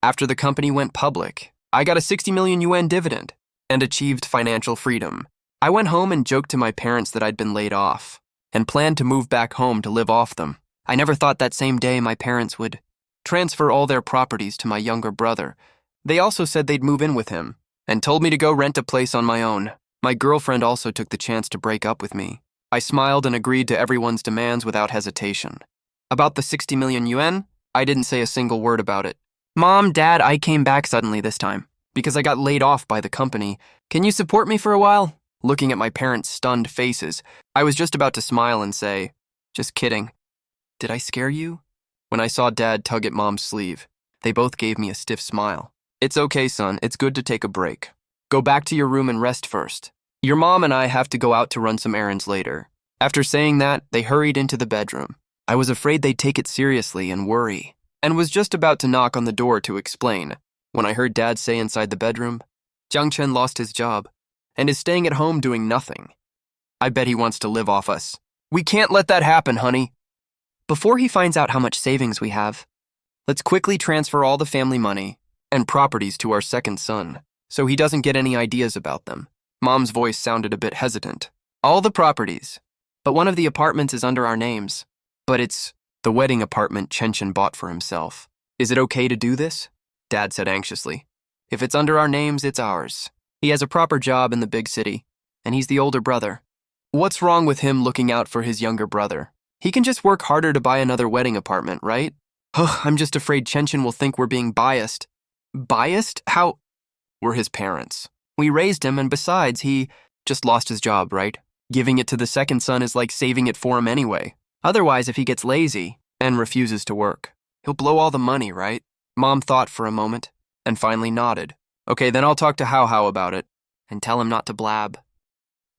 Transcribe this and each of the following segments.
After the company went public, I got a 60 million yuan dividend and achieved financial freedom. I went home and joked to my parents that I'd been laid off and planned to move back home to live off them. I never thought that same day my parents would transfer all their properties to my younger brother. They also said they'd move in with him and told me to go rent a place on my own. My girlfriend also took the chance to break up with me. I smiled and agreed to everyone's demands without hesitation. About the 60 million yuan, I didn't say a single word about it. Mom, Dad, I came back suddenly this time because I got laid off by the company. Can you support me for a while? Looking at my parents' stunned faces, I was just about to smile and say, just kidding. Did I scare you? When I saw Dad tug at Mom's sleeve, they both gave me a stiff smile. It's okay, son. It's good to take a break. Go back to your room and rest first. Your mom and I have to go out to run some errands later. After saying that, they hurried into the bedroom. I was afraid they'd take it seriously and worry, and was just about to knock on the door to explain when I heard Dad say inside the bedroom, Jiang Chen lost his job and is staying at home doing nothing. I bet he wants to live off us. We can't let that happen, honey. Before he finds out how much savings we have, let's quickly transfer all the family money and properties to our second son, so he doesn't get any ideas about them. Mom's voice sounded a bit hesitant. All the properties, but one of the apartments is under our names. But it's the wedding apartment Chen bought for himself. Is it okay to do this? Dad said anxiously. If it's under our names, it's ours. He has a proper job in the big city, and he's the older brother. What's wrong with him looking out for his younger brother? He can just work harder to buy another wedding apartment, right? I'm just afraid Chen will think we're being biased. Biased? How? We're his parents. We raised him, and besides, he just lost his job, right? Giving it to the second son is like saving it for him anyway. Otherwise, if he gets lazy and refuses to work, he'll blow all the money, right? Mom thought for a moment and finally nodded. Okay, then I'll talk to Hao about it and tell him not to blab.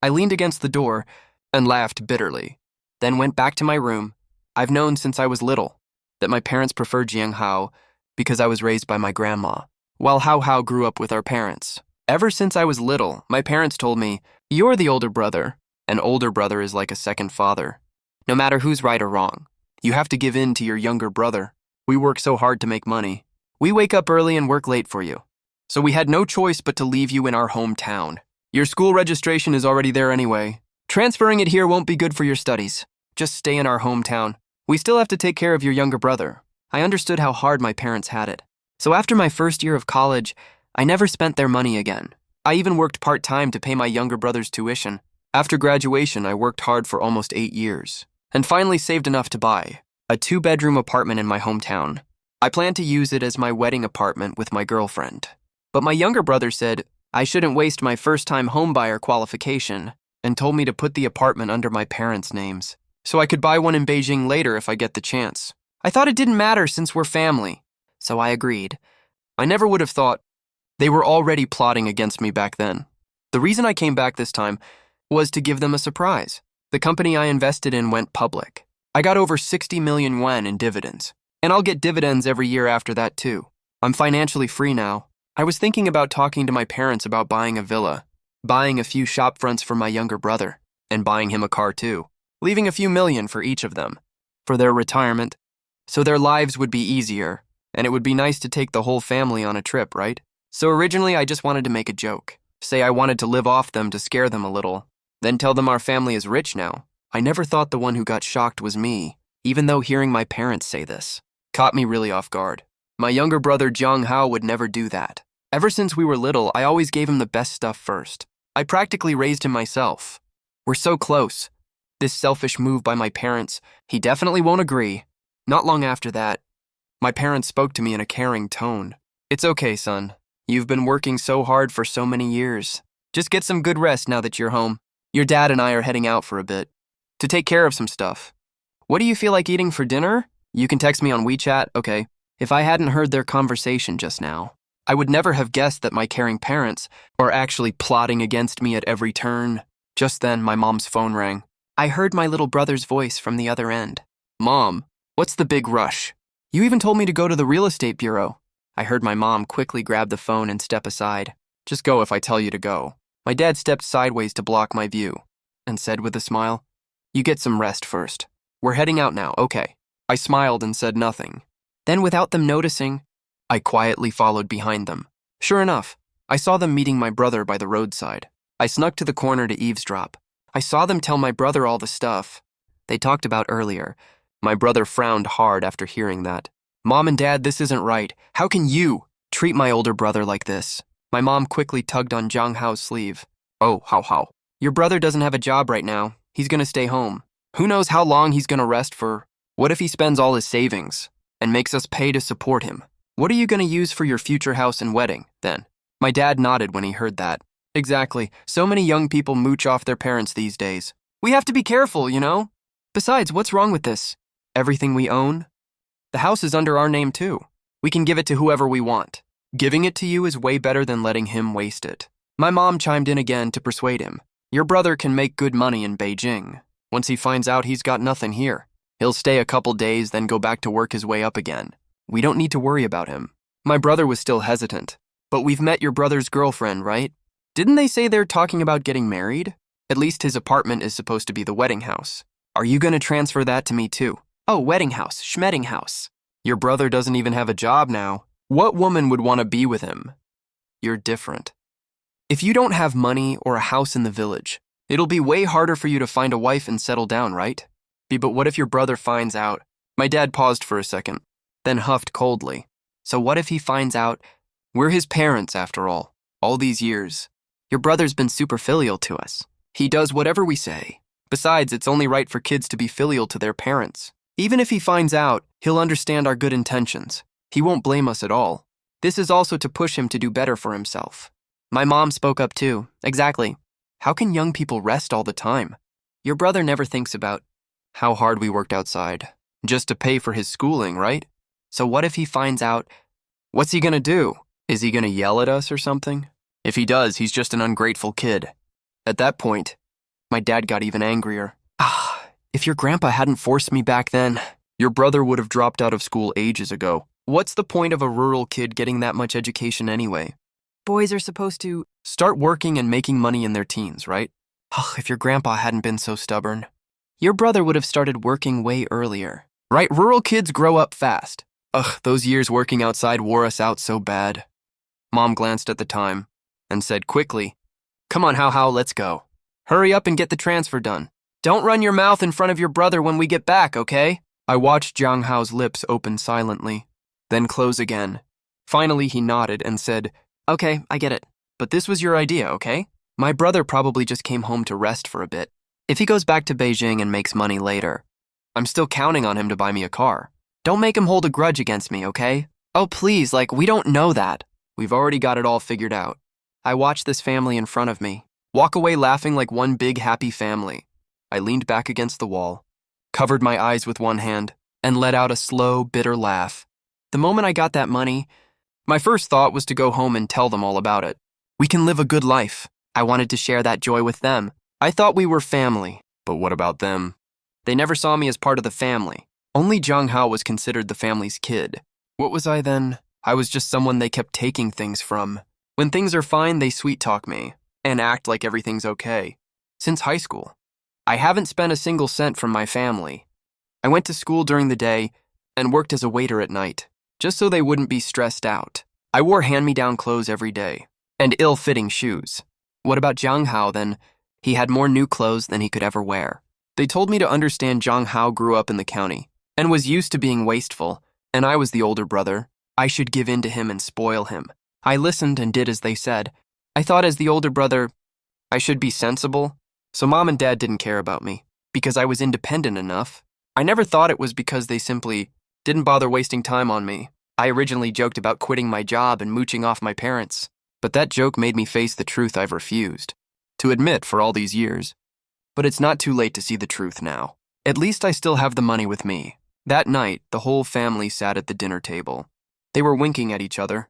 I leaned against the door and laughed bitterly, then went back to my room. I've known since I was little that my parents preferred Jiang Hao because I was raised by my grandma, while Hao grew up with our parents. Ever since I was little, my parents told me, you're the older brother. An older brother is like a second father. No matter who's right or wrong, you have to give in to your younger brother. We work so hard to make money. We wake up early and work late for you. So we had no choice but to leave you in our hometown. Your school registration is already there anyway. Transferring it here won't be good for your studies. Just stay in our hometown. We still have to take care of your younger brother. I understood how hard my parents had it. So after my first year of college, I never spent their money again. I even worked part-time to pay my younger brother's tuition. After graduation, I worked hard for almost 8 years. And finally saved enough to buy a 2-bedroom apartment in my hometown. I planned to use it as my wedding apartment with my girlfriend. But my younger brother said I shouldn't waste my first-time homebuyer qualification and told me to put the apartment under my parents' names so I could buy one in Beijing later if I get the chance. I thought it didn't matter since we're family, so I agreed. I never would have thought they were already plotting against me back then. The reason I came back this time was to give them a surprise. The company I invested in went public. I got over 60 million yuan in dividends, and I'll get dividends every year after that too. I'm financially free now. I was thinking about talking to my parents about buying a villa, buying a few shop fronts for my younger brother, and buying him a car too, leaving a few million for each of them, for their retirement, so their lives would be easier, and it would be nice to take the whole family on a trip, right? So originally I just wanted to make a joke, say I wanted to live off them to scare them a little, then tell them our family is rich now. I never thought the one who got shocked was me, even though hearing my parents say this caught me really off guard. My younger brother Jiang Hao would never do that. Ever since we were little, I always gave him the best stuff first. I practically raised him myself. We're so close. This selfish move by my parents, he definitely won't agree. Not long after that, my parents spoke to me in a caring tone. It's okay, son. You've been working so hard for so many years. Just get some good rest now that you're home. Your dad and I are heading out for a bit to take care of some stuff. What do you feel like eating for dinner? You can text me on WeChat, okay? If I hadn't heard their conversation just now, I would never have guessed that my caring parents are actually plotting against me at every turn. Just then, my mom's phone rang. I heard my little brother's voice from the other end. Mom, what's the big rush? You even told me to go to the real estate bureau. I heard my mom quickly grab the phone and step aside. Just go if I tell you to go. My dad stepped sideways to block my view and said with a smile, you get some rest first. We're heading out now, okay. I smiled and said nothing. Then without them noticing, I quietly followed behind them. Sure enough, I saw them meeting my brother by the roadside. I snuck to the corner to eavesdrop. I saw them tell my brother all the stuff they talked about earlier. My brother frowned hard after hearing that. Mom and Dad, this isn't right. How can you treat my older brother like this? My mom quickly tugged on Zhang Hao's sleeve. Oh, how? Your brother doesn't have a job right now. He's gonna stay home. Who knows how long he's gonna rest for? What if he spends all his savings and makes us pay to support him? What are you gonna use for your future house and wedding, then? My dad nodded when he heard that. Exactly. So many young people mooch off their parents these days. We have to be careful, you know? Besides, what's wrong with this? Everything we own? The house is under our name too. We can give it to whoever we want. Giving it to you is way better than letting him waste it. My mom chimed in again to persuade him. Your brother can make good money in Beijing. Once he finds out he's got nothing here, he'll stay a couple days, then go back to work his way up again. We don't need to worry about him. My brother was still hesitant. But we've met your brother's girlfriend, right? Didn't they say they're talking about getting married? At least his apartment is supposed to be the wedding house. Are you gonna transfer that to me too? Oh, wedding house, schmedding house. Your brother doesn't even have a job now. What woman would want to be with him? You're different. If you don't have money or a house in the village, it'll be way harder for you to find a wife and settle down, right? But what if your brother finds out? My dad paused for a second, then huffed coldly. So what if he finds out? We're his parents, after all these years. Your brother's been super filial to us. He does whatever we say. Besides, it's only right for kids to be filial to their parents. Even if he finds out, he'll understand our good intentions. He won't blame us at all. This is also to push him to do better for himself. My mom spoke up too. Exactly. How can young people rest all the time? Your brother never thinks about how hard we worked outside, just to pay for his schooling, right? So what if he finds out? What's he gonna do? Is he gonna yell at us or something? If he does, he's just an ungrateful kid. At that point, my dad got even angrier. If your grandpa hadn't forced me back then, your brother would have dropped out of school ages ago. What's the point of a rural kid getting that much education anyway? Boys are supposed to start working and making money in their teens, right? If your grandpa hadn't been so stubborn, your brother would have started working way earlier. Right, rural kids grow up fast. Those years working outside wore us out so bad. Mom glanced at the time and said quickly, Come on, How, let's go. Hurry up and get the transfer done. Don't run your mouth in front of your brother when we get back, okay? I watched Zhang Hao's lips open silently, then close again. Finally, he nodded and said, Okay, I get it. But this was your idea, okay? My brother probably just came home to rest for a bit. If he goes back to Beijing and makes money later, I'm still counting on him to buy me a car. Don't make him hold a grudge against me, okay? Oh, please, we don't know that. We've already got it all figured out. I watched this family in front of me walk away laughing like one big happy family. I leaned back against the wall, covered my eyes with one hand, and let out a slow, bitter laugh. The moment I got that money, my first thought was to go home and tell them all about it. We can live a good life. I wanted to share that joy with them. I thought we were family. But what about them? They never saw me as part of the family. Only Zhang Hao was considered the family's kid. What was I then? I was just someone they kept taking things from. When things are fine, they sweet-talk me and act like everything's okay. Since high school, I haven't spent a single cent from my family. I went to school during the day and worked as a waiter at night, just so they wouldn't be stressed out. I wore hand-me-down clothes every day and ill-fitting shoes. What about Zhang Hao then? He had more new clothes than he could ever wear. They told me to understand Zhang Hao grew up in the county and was used to being wasteful, and I was the older brother. I should give in to him and spoil him. I listened and did as they said. I thought as the older brother, I should be sensible. So Mom and Dad didn't care about me because I was independent enough. I never thought it was because they simply didn't bother wasting time on me. I originally joked about quitting my job and mooching off my parents, but that joke made me face the truth I've refused to admit for all these years. But it's not too late to see the truth now. At least I still have the money with me. That night, the whole family sat at the dinner table. They were winking at each other.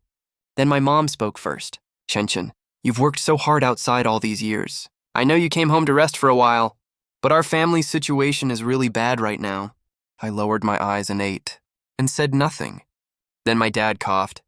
Then my mom spoke first. Chen, you've worked so hard outside all these years. I know you came home to rest for a while, but our family's situation is really bad right now. I lowered my eyes and ate, and said nothing. Then my dad coughed,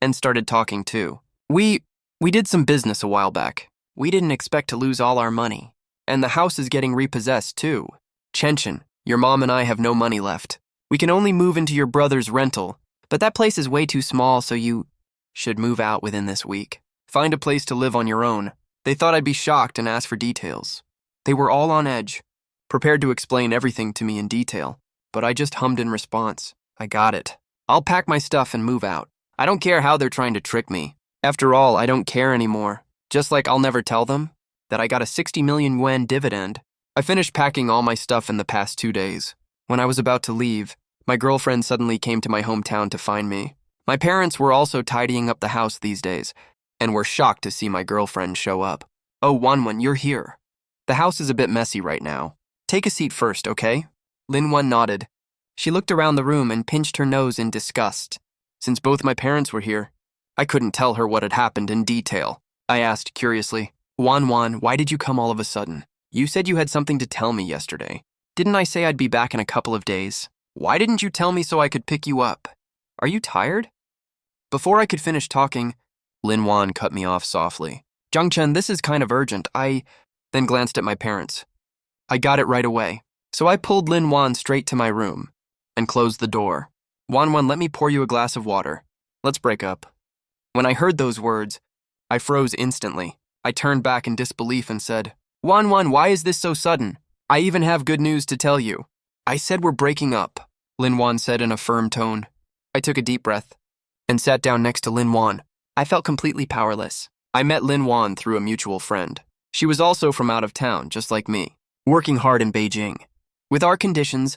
and started talking too. We did some business a while back. We didn't expect to lose all our money, and the house is getting repossessed too. Chen, your mom and I have no money left. We can only move into your brother's rental, But that place is way too small, so you should move out within this week. Find a place to live on your own. They thought I'd be shocked and ask for details. They were all on edge, prepared to explain everything to me in detail, but I just hummed in response. I got it. I'll pack my stuff and move out. I don't care how they're trying to trick me. After all, I don't care anymore. Just like I'll never tell them that I got a 60 million yuan dividend. I finished packing all my stuff in the past 2 days. When I was about to leave, my girlfriend suddenly came to my hometown to find me. My parents were also tidying up the house these days, and were shocked to see my girlfriend show up. Oh, Wanwan, you're here. The house is a bit messy right now. Take a seat first, okay? Linwan nodded. She looked around the room and pinched her nose in disgust. Since both my parents were here, I couldn't tell her what had happened in detail. I asked curiously, Wanwan, why did you come all of a sudden? You said you had something to tell me yesterday. Didn't I say I'd be back in a couple of days? Why didn't you tell me so I could pick you up? Are you tired? Before I could finish talking, Linwan cut me off softly. Jungchen, this is kind of urgent. I then glanced at my parents. I got it right away. So I pulled Linwan straight to my room and closed the door. Wanwan, let me pour you a glass of water. Let's break up. When I heard those words, I froze instantly. I turned back in disbelief and said, Wanwan, why is this so sudden? I even have good news to tell you. I said we're breaking up, Linwan said in a firm tone. I took a deep breath and sat down next to Linwan. I felt completely powerless. I met Linwan through a mutual friend. She was also from out of town, just like me, working hard in Beijing. With our conditions,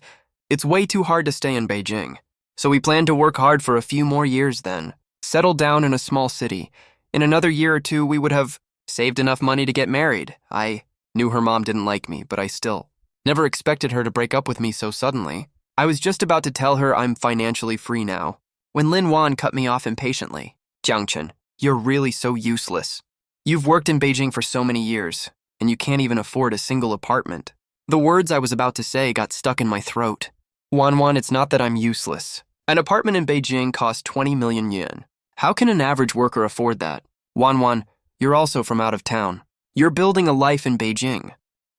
it's way too hard to stay in Beijing. So we planned to work hard for a few more years then, settle down in a small city. In another year or two, we would have saved enough money to get married. I knew her mom didn't like me, but I still never expected her to break up with me so suddenly. I was just about to tell her I'm financially free now, when Linwan cut me off impatiently. Jiangchen, you're really so useless. You've worked in Beijing for so many years, and you can't even afford a single apartment. The words I was about to say got stuck in my throat. Wanwan, it's not that I'm useless. An apartment in Beijing costs 20 million yuan. How can an average worker afford that? Wanwan, you're also from out of town. You're building a life in Beijing.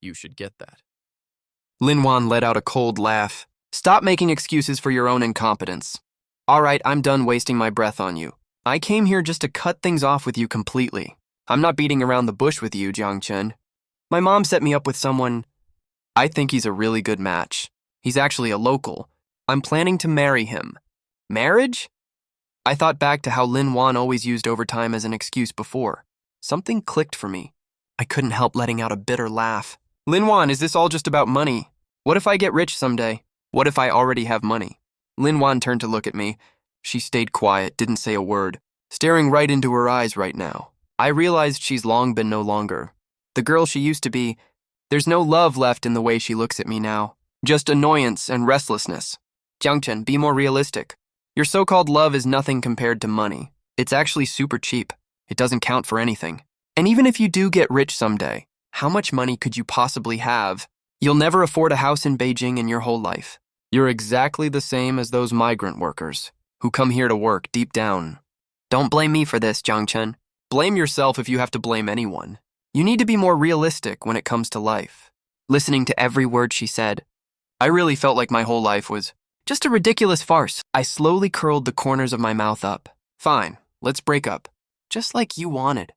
You should get that. Linwan let out a cold laugh. Stop making excuses for your own incompetence. All right, I'm done wasting my breath on you. I came here just to cut things off with you completely. I'm not beating around the bush with you, Jiangchen. My mom set me up with someone. I think he's a really good match. He's actually a local. I'm planning to marry him. Marriage? I thought back to how Linwan always used overtime as an excuse before. Something clicked for me. I couldn't help letting out a bitter laugh. Linwan, is this all just about money? What if I get rich someday? What if I already have money? Linwan turned to look at me. She stayed quiet, didn't say a word, staring right into her eyes right now. I realized she's long been no longer the girl she used to be. There's no love left in the way she looks at me now. Just annoyance and restlessness. Jiangchen, be more realistic. Your so-called love is nothing compared to money. It's actually super cheap. It doesn't count for anything. And even if you do get rich someday, how much money could you possibly have? You'll never afford a house in Beijing in your whole life. You're exactly the same as those migrant workers who come here to work deep down. Don't blame me for this, Jiangchen. Blame yourself if you have to blame anyone. You need to be more realistic when it comes to life. Listening to every word she said, I really felt like my whole life was just a ridiculous farce. I slowly curled the corners of my mouth up. Fine, let's break up. Just like you wanted.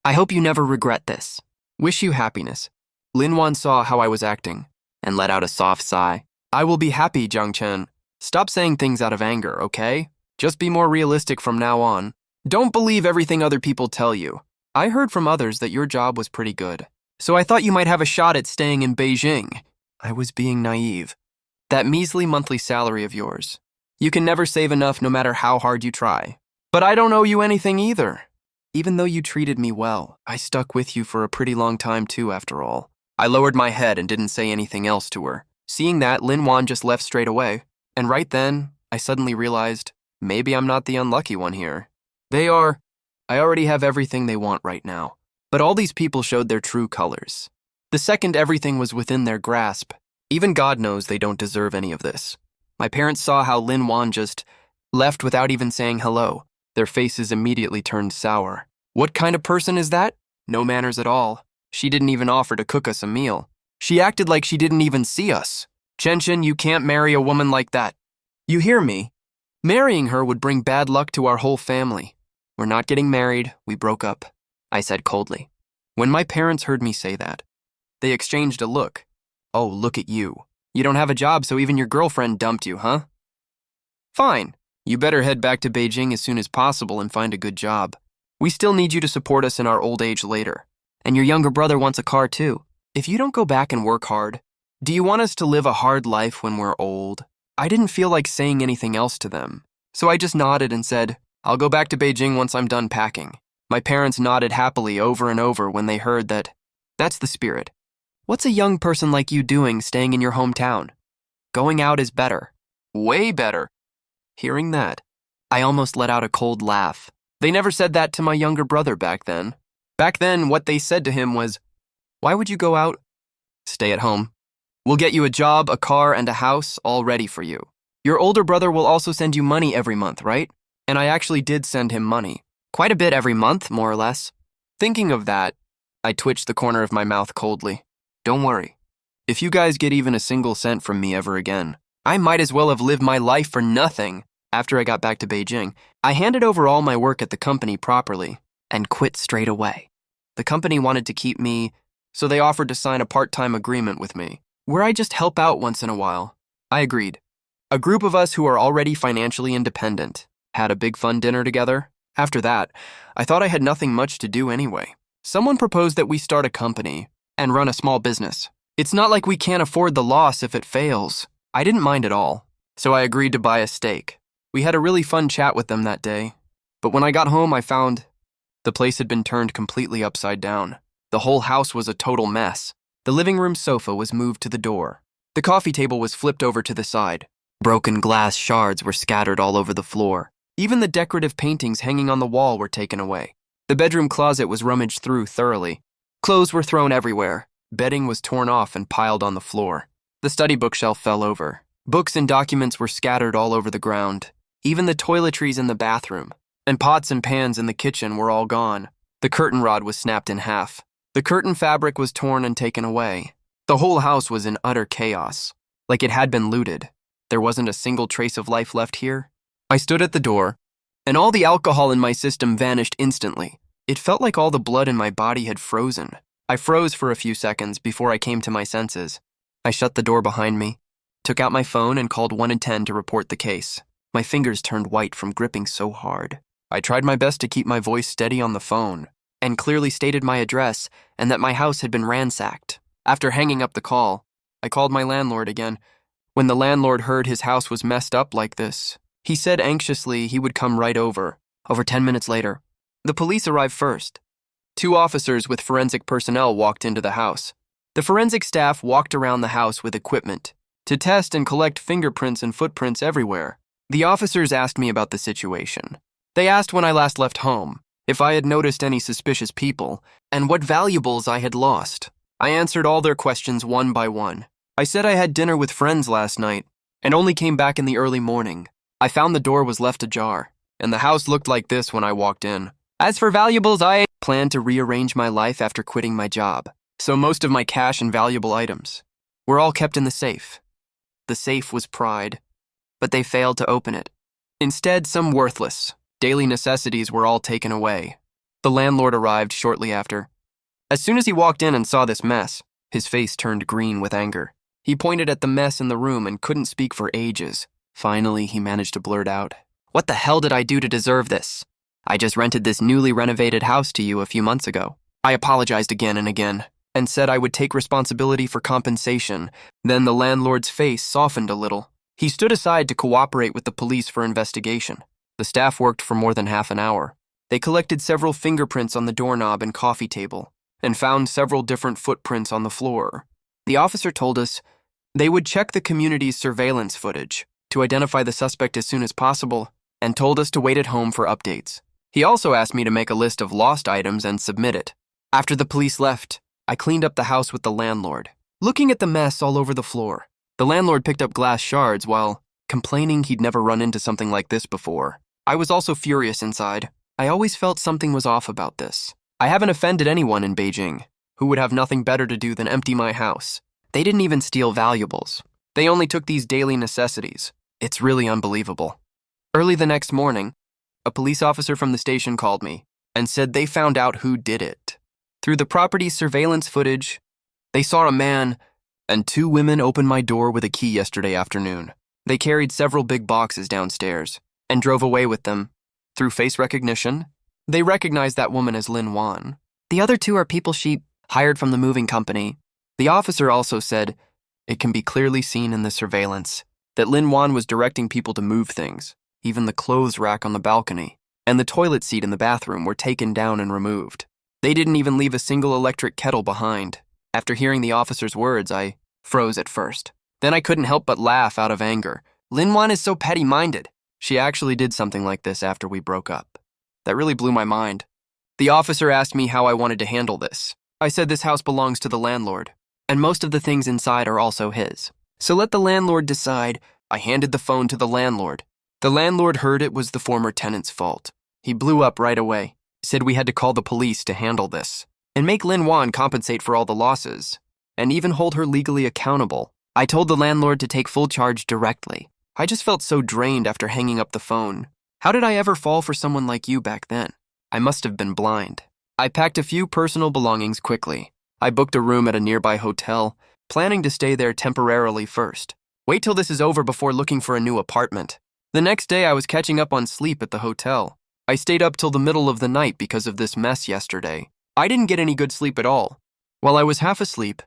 I hope you never regret this. Wish you happiness. Linwan saw how I was acting and let out a soft sigh. I will be happy, Jiangchen. Stop saying things out of anger, okay? Just be more realistic from now on. Don't believe everything other people tell you. I heard from others that your job was pretty good, so I thought you might have a shot at staying in Beijing. I was being naive. That measly monthly salary of yours. You can never save enough no matter how hard you try. But I don't owe you anything either. Even though you treated me well, I stuck with you for a pretty long time too, after all. I lowered my head and didn't say anything else to her. Seeing that, Linwan just left straight away. And right then, I suddenly realized, maybe I'm not the unlucky one here. I already have everything they want right now. But all these people showed their true colors. The second everything was within their grasp, even God knows they don't deserve any of this. My parents saw how Linwan just left without even saying hello. Their faces immediately turned sour. What kind of person is that? No manners at all. She didn't even offer to cook us a meal. She acted like she didn't even see us. Chen, you can't marry a woman like that. You hear me? Marrying her would bring bad luck to our whole family. We're not getting married, we broke up, I said coldly. When my parents heard me say that, they exchanged a look. Oh, look at you. You don't have a job, so even your girlfriend dumped you, huh? Fine. You better head back to Beijing as soon as possible and find a good job. We still need you to support us in our old age later. And your younger brother wants a car too. If you don't go back and work hard, do you want us to live a hard life when we're old? I didn't feel like saying anything else to them, so I just nodded and said, I'll go back to Beijing once I'm done packing. My parents nodded happily over and over when they heard that. That's the spirit. What's a young person like you doing staying in your hometown? Going out is better. Way better. Hearing that, I almost let out a cold laugh. They never said that to my younger brother back then. Back then, what they said to him was, why would you go out? Stay at home. We'll get you a job, a car, and a house all ready for you. Your older brother will also send you money every month, right? And I actually did send him money. Quite a bit every month, more or less. Thinking of that, I twitched the corner of my mouth coldly. Don't worry. If you guys get even a single cent from me ever again, I might as well have lived my life for nothing. After I got back to Beijing, I handed over all my work at the company properly and quit straight away. The company wanted to keep me, so they offered to sign a part-time agreement with me, where I just help out once in a while. I agreed. A group of us who are already financially independent had a big fun dinner together. After that, I thought I had nothing much to do anyway. Someone proposed that we start a company and run a small business. It's not like we can't afford the loss if it fails. I didn't mind at all, so I agreed to buy a stake. We had a really fun chat with them that day, but when I got home, I found the place had been turned completely upside down. The whole house was a total mess. The living room sofa was moved to the door. The coffee table was flipped over to the side. Broken glass shards were scattered all over the floor. Even the decorative paintings hanging on the wall were taken away. The bedroom closet was rummaged through thoroughly. Clothes were thrown everywhere. Bedding was torn off and piled on the floor. The study bookshelf fell over. Books and documents were scattered all over the ground. Even the toiletries in the bathroom and pots and pans in the kitchen were all gone. The curtain rod was snapped in half. The curtain fabric was torn and taken away. The whole house was in utter chaos, like it had been looted. There wasn't a single trace of life left here. I stood at the door, and all the alcohol in my system vanished instantly. It felt like all the blood in my body had frozen. I froze for a few seconds before I came to my senses. I shut the door behind me, took out my phone, and called 110 to report the case. My fingers turned white from gripping so hard. I tried my best to keep my voice steady on the phone, and clearly stated my address and that my house had been ransacked. After hanging up the call, I called my landlord again. When the landlord heard his house was messed up like this, he said anxiously he would come right over. Over 10 minutes later, the police arrived first. 2 officers with forensic personnel walked into the house. The forensic staff walked around the house with equipment to test and collect fingerprints and footprints everywhere. The officers asked me about the situation. They asked when I last left home, if I had noticed any suspicious people, and what valuables I had lost. I answered all their questions one by one. I said I had dinner with friends last night and only came back in the early morning. I found the door was left ajar, and the house looked like this when I walked in. As for valuables, I planned to rearrange my life after quitting my job, so most of my cash and valuable items were all kept in the safe. The safe was pried, but they failed to open it. Instead, some worthless daily necessities were all taken away. The landlord arrived shortly after. As soon as he walked in and saw this mess, his face turned green with anger. He pointed at the mess in the room and couldn't speak for ages. Finally, he managed to blurt out, "What the hell did I do to deserve this? I just rented this newly renovated house to you a few months ago." I apologized again and again, and said I would take responsibility for compensation. Then the landlord's face softened a little. He stood aside to cooperate with the police for investigation. The staff worked for more than half an hour. They collected several fingerprints on the doorknob and coffee table, and found several different footprints on the floor. The officer told us they would check the community's surveillance footage to identify the suspect as soon as possible, and told us to wait at home for updates. He also asked me to make a list of lost items and submit it. After the police left, I cleaned up the house with the landlord, looking at the mess all over the floor. The landlord picked up glass shards while complaining he'd never run into something like this before. I was also furious inside. I always felt something was off about this. I haven't offended anyone in Beijing who would have nothing better to do than empty my house. They didn't even steal valuables. They only took these daily necessities. It's really unbelievable. Early the next morning, a police officer from the station called me and said they found out who did it. Through the property's surveillance footage, they saw a man and two women open my door with a key yesterday afternoon. They carried several big boxes downstairs and drove away with them. Through face recognition, they recognized that woman as Lin Wan. The other two are people she hired from the moving company. The officer also said it can be clearly seen in the surveillance that Lin Wan was directing people to move things. Even the clothes rack on the balcony and the toilet seat in the bathroom were taken down and removed. They didn't even leave a single electric kettle behind. After hearing the officer's words, I froze at first. Then I couldn't help but laugh out of anger. Lin Wan is so petty-minded. She actually did something like this after we broke up. That really blew my mind. The officer asked me how I wanted to handle this. I said this house belongs to the landlord, and most of the things inside are also his. So let the landlord decide. I handed the phone to the landlord. The landlord heard it was the former tenant's fault. He blew up right away, said we had to call the police to handle this, and make Lin Wan compensate for all the losses, and even hold her legally accountable. I told the landlord to take full charge directly. I just felt so drained after hanging up the phone. How did I ever fall for someone like you back then? I must have been blind. I packed a few personal belongings quickly. I booked a room at a nearby hotel, planning to stay there temporarily first. Wait till this is over before looking for a new apartment. The next day I was catching up on sleep at the hotel. I stayed up till the middle of the night because of this mess yesterday. I didn't get any good sleep at all. While I was half asleep,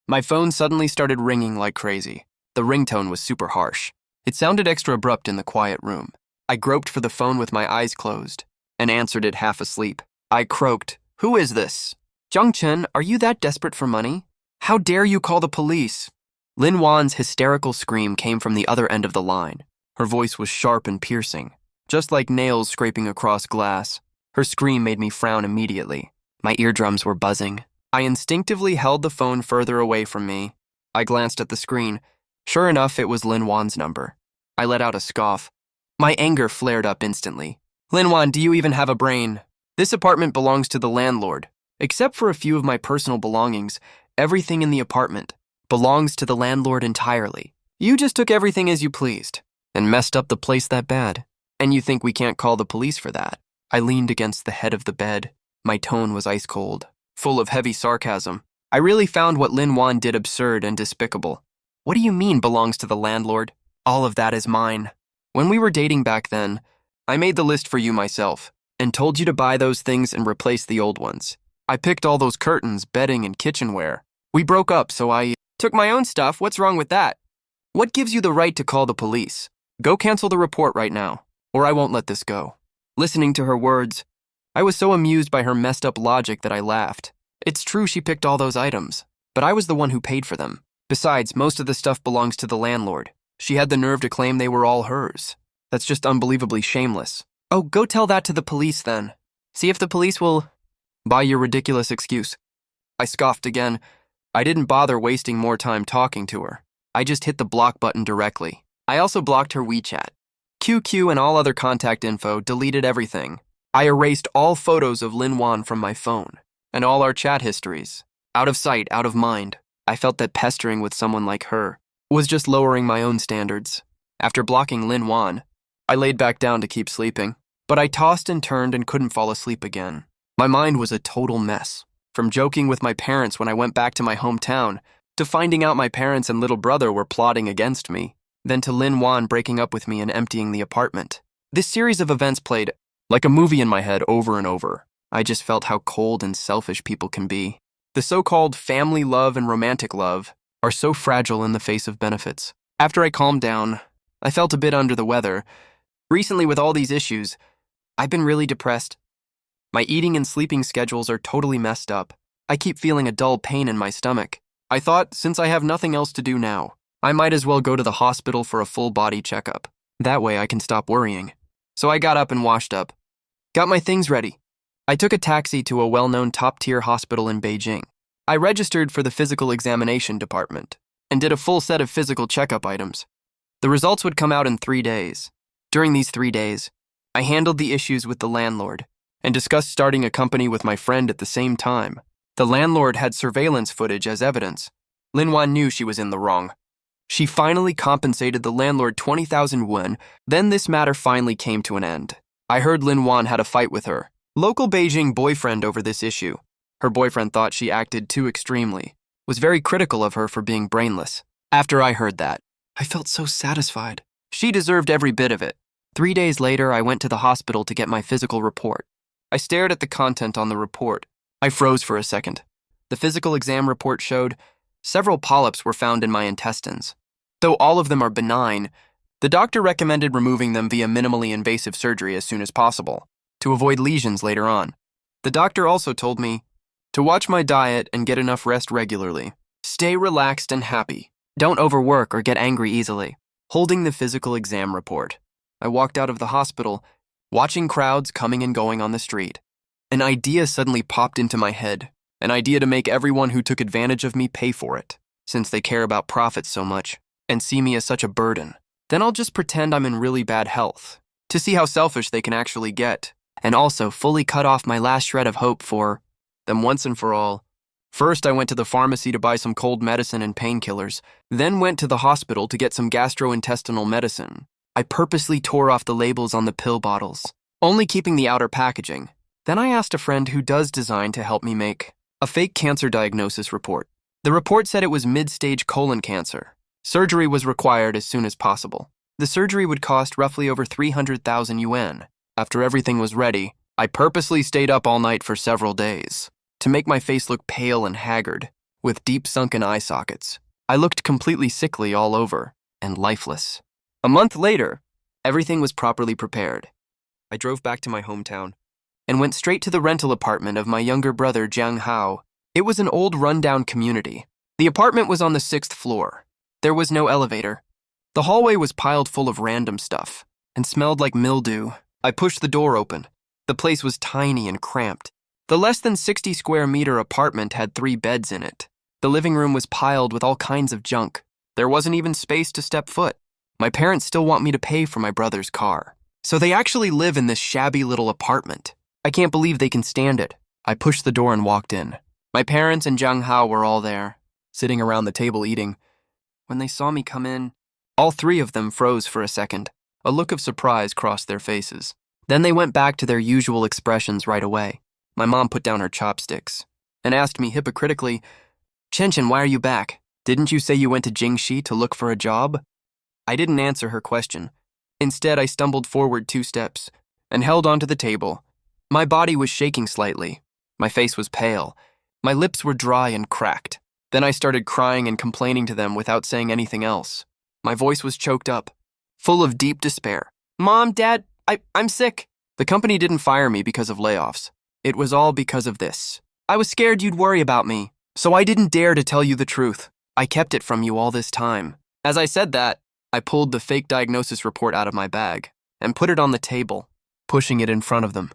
my phone suddenly started ringing like crazy. The ringtone was super harsh. It sounded extra abrupt in the quiet room. I groped for the phone with my eyes closed and answered it half asleep. I croaked, "Who is this?" "Jung Chen, are you that desperate for money? How dare you call the police?" Lin Wan's hysterical scream came from the other end of the line. Her voice was sharp and piercing, just like nails scraping across glass. Her scream made me frown immediately. My eardrums were buzzing. I instinctively held the phone further away from me. I glanced at the screen. Sure enough, it was Lin Wan's number. I let out a scoff. My anger flared up instantly. "Lin Wan, do you even have a brain? This apartment belongs to the landlord. Except for a few of my personal belongings, everything in the apartment belongs to the landlord entirely. You just took everything as you pleased and messed up the place that bad. And you think we can't call the police for that?" I leaned against the head of the bed. My tone was ice cold, full of heavy sarcasm. I really found what Lin Wan did absurd and despicable. "What do you mean belongs to the landlord? All of that is mine. When we were dating back then, I made the list for you myself and told you to buy those things and replace the old ones. I picked all those curtains, bedding, and kitchenware. We broke up, so I took my own stuff. What's wrong with that? What gives you the right to call the police? Go cancel the report right now, or I won't let this go." Listening to her words, I was so amused by her messed up logic that I laughed. It's true she picked all those items, but I was the one who paid for them. Besides, most of the stuff belongs to the landlord. She had the nerve to claim they were all hers. That's just unbelievably shameless. "Oh, go tell that to the police then. See if the police will buy your ridiculous excuse." I scoffed again. I didn't bother wasting more time talking to her. I just hit the block button directly. I also blocked her WeChat. QQ and all other contact info, deleted everything. I erased all photos of Lin Wan from my phone, and all our chat histories. Out of sight, out of mind. I felt that pestering with someone like her was just lowering my own standards. After blocking Lin Wan, I laid back down to keep sleeping, but I tossed and turned and couldn't fall asleep again. My mind was a total mess. From joking with my parents when I went back to my hometown, to finding out my parents and little brother were plotting against me, then to Lin Wan breaking up with me and emptying the apartment. This series of events played like a movie in my head over and over. I just felt how cold and selfish people can be. The so-called family love and romantic love are so fragile in the face of benefits. After I calmed down, I felt a bit under the weather. Recently, with all these issues, I've been really depressed. My eating and sleeping schedules are totally messed up. I keep feeling a dull pain in my stomach. I thought, since I have nothing else to do now, I might as well go to the hospital for a full body checkup. That way I can stop worrying. So I got up and washed up. Got my things ready. I took a taxi to a well-known top-tier hospital in Beijing. I registered for the physical examination department and did a full set of physical checkup items. The results would come out in 3 days. During these 3 days, I handled the issues with the landlord and discussed starting a company with my friend at the same time. The landlord had surveillance footage as evidence. Lin Wan knew she was in the wrong. She finally compensated the landlord 20,000 yuan. Then this matter finally came to an end. I heard Lin Wan had a fight with her local Beijing boyfriend over this issue. Her boyfriend thought she acted too extremely, was very critical of her for being brainless. After I heard that, I felt so satisfied. She deserved every bit of it. 3 days later, I went to the hospital to get my physical report. I stared at the content on the report. I froze for a second. The physical exam report showed several polyps were found in my intestines. Though all of them are benign, the doctor recommended removing them via minimally invasive surgery as soon as possible, to avoid lesions later on. The doctor also told me to watch my diet and get enough rest regularly. Stay relaxed and happy. Don't overwork or get angry easily. Holding the physical exam report, I walked out of the hospital, watching crowds coming and going on the street. An idea suddenly popped into my head, an idea to make everyone who took advantage of me pay for it, since they care about profits so much and see me as such a burden. Then I'll just pretend I'm in really bad health, to see how selfish they can actually get, and also fully cut off my last shred of hope for them once and for all. First, I went to the pharmacy to buy some cold medicine and painkillers, then went to the hospital to get some gastrointestinal medicine. I purposely tore off the labels on the pill bottles, only keeping the outer packaging. Then I asked a friend who does design to help me make a fake cancer diagnosis report. The report said it was mid-stage colon cancer. Surgery was required as soon as possible. The surgery would cost roughly over 300,000 yuan. After everything was ready, I purposely stayed up all night for several days to make my face look pale and haggard, with deep sunken eye sockets. I looked completely sickly all over and lifeless. A month later, everything was properly prepared. I drove back to my hometown and went straight to the rental apartment of my younger brother, Jiang Hao. It was an old rundown community. The apartment was on the 6th floor. There was no elevator. The hallway was piled full of random stuff and smelled like mildew. I pushed the door open. The place was tiny and cramped. The less than 60 square meter apartment had 3 beds in it. The living room was piled with all kinds of junk. There wasn't even space to step foot. My parents still want me to pay for my brother's car, so they actually live in this shabby little apartment. I can't believe they can stand it. I pushed the door and walked in. My parents and Jiang Hao were all there, sitting around the table eating. When they saw me come in, all 3 of them froze for a second. A look of surprise crossed their faces. Then they went back to their usual expressions right away. My mom put down her chopsticks and asked me hypocritically, "Chen, why are you back? Didn't you say you went to Jingxi to look for a job?" I didn't answer her question. Instead, I stumbled forward 2 steps and held onto the table. My body was shaking slightly. My face was pale. My lips were dry and cracked. Then I started crying and complaining to them without saying anything else. My voice was choked up, full of deep despair. "Mom, Dad, I'm sick." The company didn't fire me because of layoffs. It was all because of this. I was scared you'd worry about me, so I didn't dare to tell you the truth. I kept it from you all this time. As I said that, I pulled the fake diagnosis report out of my bag and put it on the table, pushing it in front of them.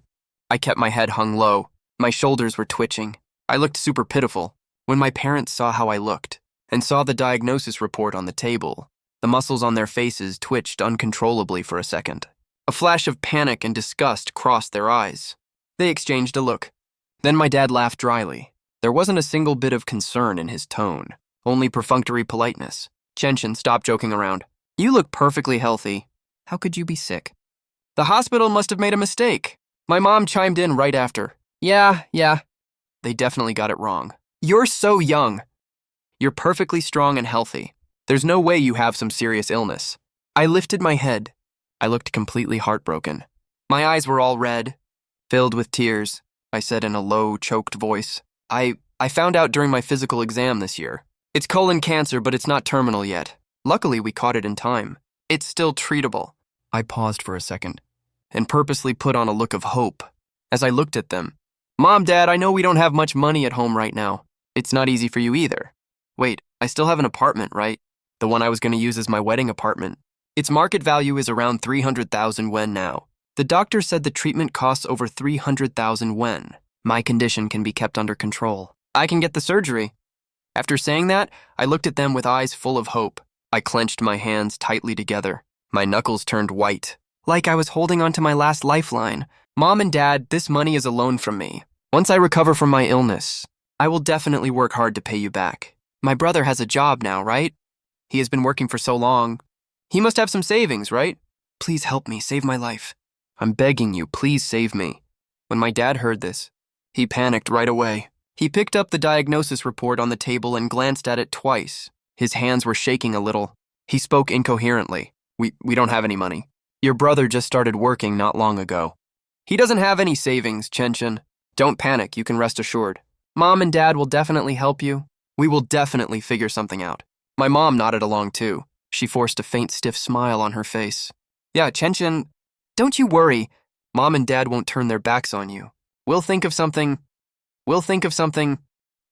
I kept my head hung low. My shoulders were twitching. I looked super pitiful. When my parents saw how I looked and saw the diagnosis report on the table, the muscles on their faces twitched uncontrollably for a second. A flash of panic and disgust crossed their eyes. They exchanged a look. Then my dad laughed dryly. There wasn't a single bit of concern in his tone, only perfunctory politeness. "Chen, stop joking around. You look perfectly healthy. How could you be sick?" "The hospital must have made a mistake." My mom chimed in right after. Yeah. They definitely got it wrong. You're so young. You're perfectly strong and healthy. There's no way you have some serious illness." I lifted my head. I looked completely heartbroken. My eyes were all red, filled with tears. I said in a low, choked voice, I found out during my physical exam this year. It's colon cancer, but it's not terminal yet. Luckily, we caught it in time. It's still treatable." I paused for a second and purposely put on a look of hope as I looked at them. "Mom, Dad, I know we don't have much money at home right now. It's not easy for you either. Wait, I still have an apartment, right? The one I was going to use as my wedding apartment. Its market value is around 300,000 yuan now. The doctor said the treatment costs over 300,000 yuan. My condition can be kept under control. I can get the surgery." After saying that, I looked at them with eyes full of hope. I clenched my hands tightly together. My knuckles turned white, like I was holding onto my last lifeline. "Mom and Dad, this money is a loan from me. Once I recover from my illness, I will definitely work hard to pay you back. My brother has a job now, right? He has been working for so long. He must have some savings, right? Please help me, save my life. I'm begging you, please save me. When my dad heard this, he panicked right away. He picked up the diagnosis report on the table and glanced at it twice. His hands were shaking a little. He spoke incoherently. We don't have any money. Your brother just started working not long ago. He doesn't have any savings, Chen. Don't panic, you can rest assured. Mom and Dad will definitely help you. We will definitely figure something out. My mom nodded along too. She forced a faint, stiff smile on her face. Yeah, Chen, don't you worry. Mom and Dad won't turn their backs on you. We'll think of something.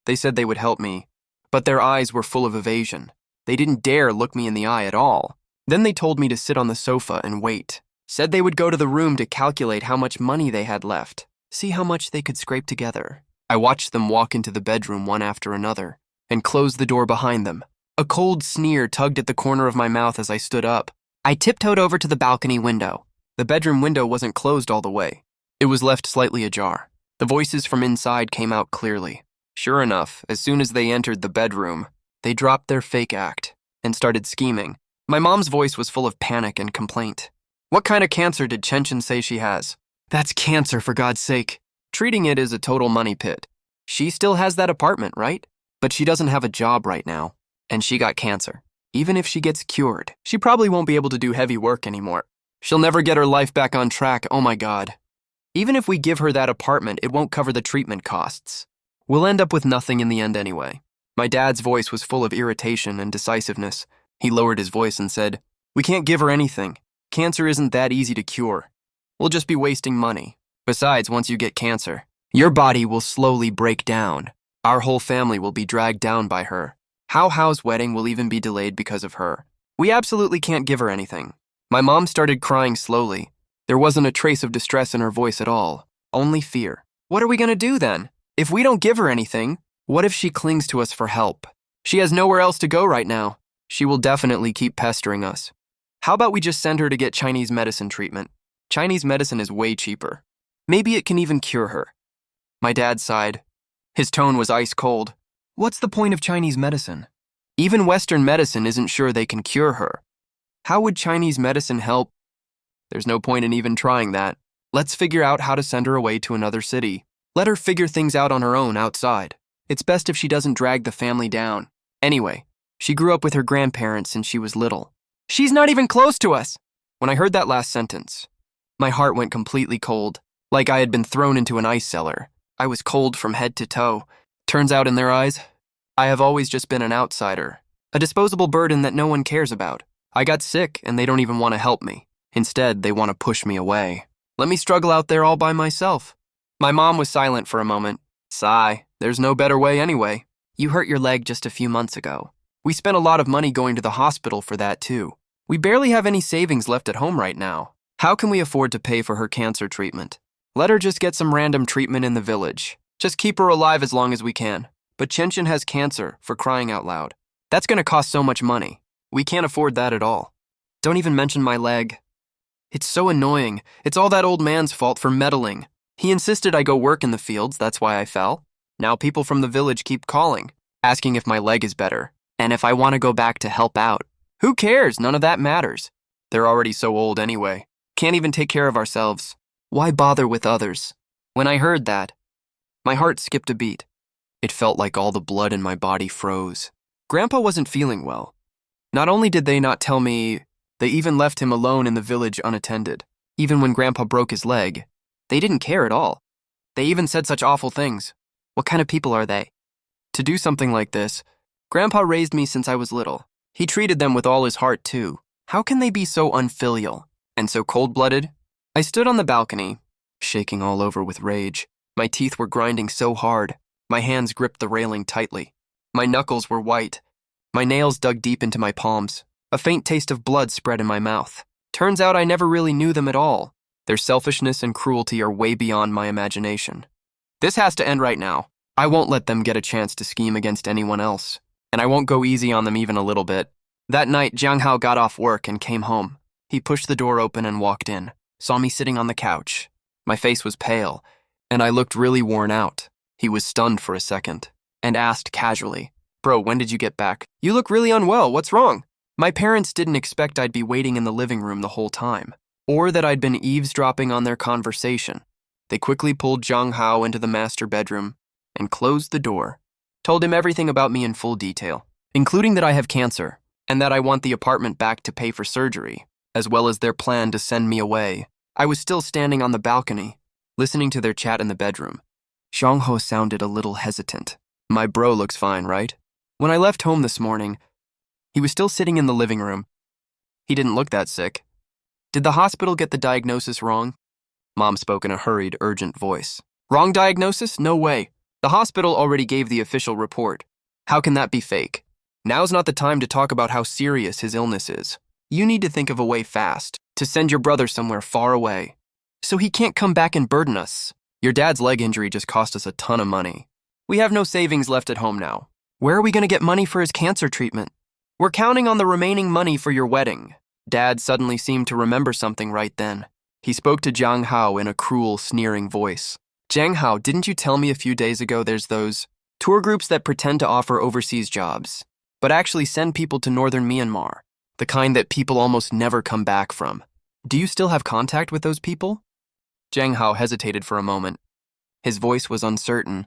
They said they would help me, but their eyes were full of evasion. They didn't dare look me in the eye at all. Then they told me to sit on the sofa and wait. Said they would go to the room to calculate how much money they had left, see how much they could scrape together. I watched them walk into the bedroom one after another and close the door behind them. A cold sneer tugged at the corner of my mouth as I stood up. I tiptoed over to the balcony window. The bedroom window wasn't closed all the way. It was left slightly ajar. The voices from inside came out clearly. Sure enough, as soon as they entered the bedroom, they dropped their fake act and started scheming. My mom's voice was full of panic and complaint. What kind of cancer did Chen say she has? That's cancer, for God's sake. Treating it is a total money pit. She still has that apartment, right? But she doesn't have a job right now, and she got cancer. Even if she gets cured, she probably won't be able to do heavy work anymore. She'll never get her life back on track, oh my God. Even if we give her that apartment, it won't cover the treatment costs. We'll end up with nothing in the end anyway. My dad's voice was full of irritation and decisiveness. He lowered his voice and said, We can't give her anything. Cancer isn't that easy to cure. We'll just be wasting money. Besides, once you get cancer, your body will slowly break down. Our whole family will be dragged down by her. Hao's wedding will even be delayed because of her. We absolutely can't give her anything. My mom started crying slowly. There wasn't a trace of distress in her voice at all, only fear. What are we going to do then? If we don't give her anything, what if she clings to us for help? She has nowhere else to go right now. She will definitely keep pestering us. How about we just send her to get Chinese medicine treatment? Chinese medicine is way cheaper. Maybe it can even cure her. My dad sighed. His tone was ice cold. What's the point of Chinese medicine? Even Western medicine isn't sure they can cure her. How would Chinese medicine help? There's no point in even trying that. Let's figure out how to send her away to another city. Let her figure things out on her own outside. It's best if she doesn't drag the family down. Anyway, she grew up with her grandparents since she was little. She's not even close to us. When I heard that last sentence, my heart went completely cold, like I had been thrown into an ice cellar. I was cold from head to toe. Turns out in their eyes, I have always just been an outsider, a disposable burden that no one cares about. I got sick and they don't even want to help me. Instead, they want to push me away. Let me struggle out there all by myself. My mom was silent for a moment. Sigh, there's no better way anyway. You hurt your leg just a few months ago. We spent a lot of money going to the hospital for that too. We barely have any savings left at home right now. How can we afford to pay for her cancer treatment? Let her just get some random treatment in the village. Just keep her alive as long as we can. But Chen has cancer, for crying out loud. That's going to cost so much money. We can't afford that at all. Don't even mention my leg. It's so annoying. It's all that old man's fault for meddling. He insisted I go work in the fields, that's why I fell. Now people from the village keep calling, asking if my leg is better, and if I want to go back to help out. Who cares? None of that matters. They're already so old anyway. Can't even take care of ourselves. Why bother with others? When I heard that, my heart skipped a beat. It felt like all the blood in my body froze. Grandpa wasn't feeling well. Not only did they not tell me, they even left him alone in the village unattended. Even when Grandpa broke his leg, they didn't care at all. They even said such awful things. What kind of people are they? To do something like this, Grandpa raised me since I was little. He treated them with all his heart too. How can they be so unfilial and so cold-blooded? I stood on the balcony, shaking all over with rage. My teeth were grinding so hard. My hands gripped the railing tightly. My knuckles were white. My nails dug deep into my palms. A faint taste of blood spread in my mouth. Turns out I never really knew them at all. Their selfishness and cruelty are way beyond my imagination. This has to end right now. I won't let them get a chance to scheme against anyone else. And I won't go easy on them even a little bit. That night, Jiang Hao got off work and came home. He pushed the door open and walked in, saw me sitting on the couch. My face was pale, and I looked really worn out. He was stunned for a second, and asked casually, "Bro, when did you get back? You look really unwell, what's wrong?" My parents didn't expect I'd be waiting in the living room the whole time, or that I'd been eavesdropping on their conversation. They quickly pulled Zhang Hao into the master bedroom and closed the door, told him everything about me in full detail, including that I have cancer and that I want the apartment back to pay for surgery, as well as their plan to send me away. I was still standing on the balcony, listening to their chat in the bedroom. Zhang Hao sounded a little hesitant. My bro looks fine, right? When I left home this morning, he was still sitting in the living room. He didn't look that sick. Did the hospital get the diagnosis wrong? Mom spoke in a hurried, urgent voice. Wrong diagnosis? No way. The hospital already gave the official report. How can that be fake? Now's not the time to talk about how serious his illness is. You need to think of a way fast to send your brother somewhere far away, so he can't come back and burden us. Your dad's leg injury just cost us a ton of money. We have no savings left at home now. Where are we going to get money for his cancer treatment? We're counting on the remaining money for your wedding. Dad suddenly seemed to remember something right then. He spoke to Zhang Hao in a cruel, sneering voice. Zhang Hao, didn't you tell me a few days ago there's those tour groups that pretend to offer overseas jobs, but actually send people to northern Myanmar, the kind that people almost never come back from? Do you still have contact with those people? Zhang Hao hesitated for a moment. His voice was uncertain.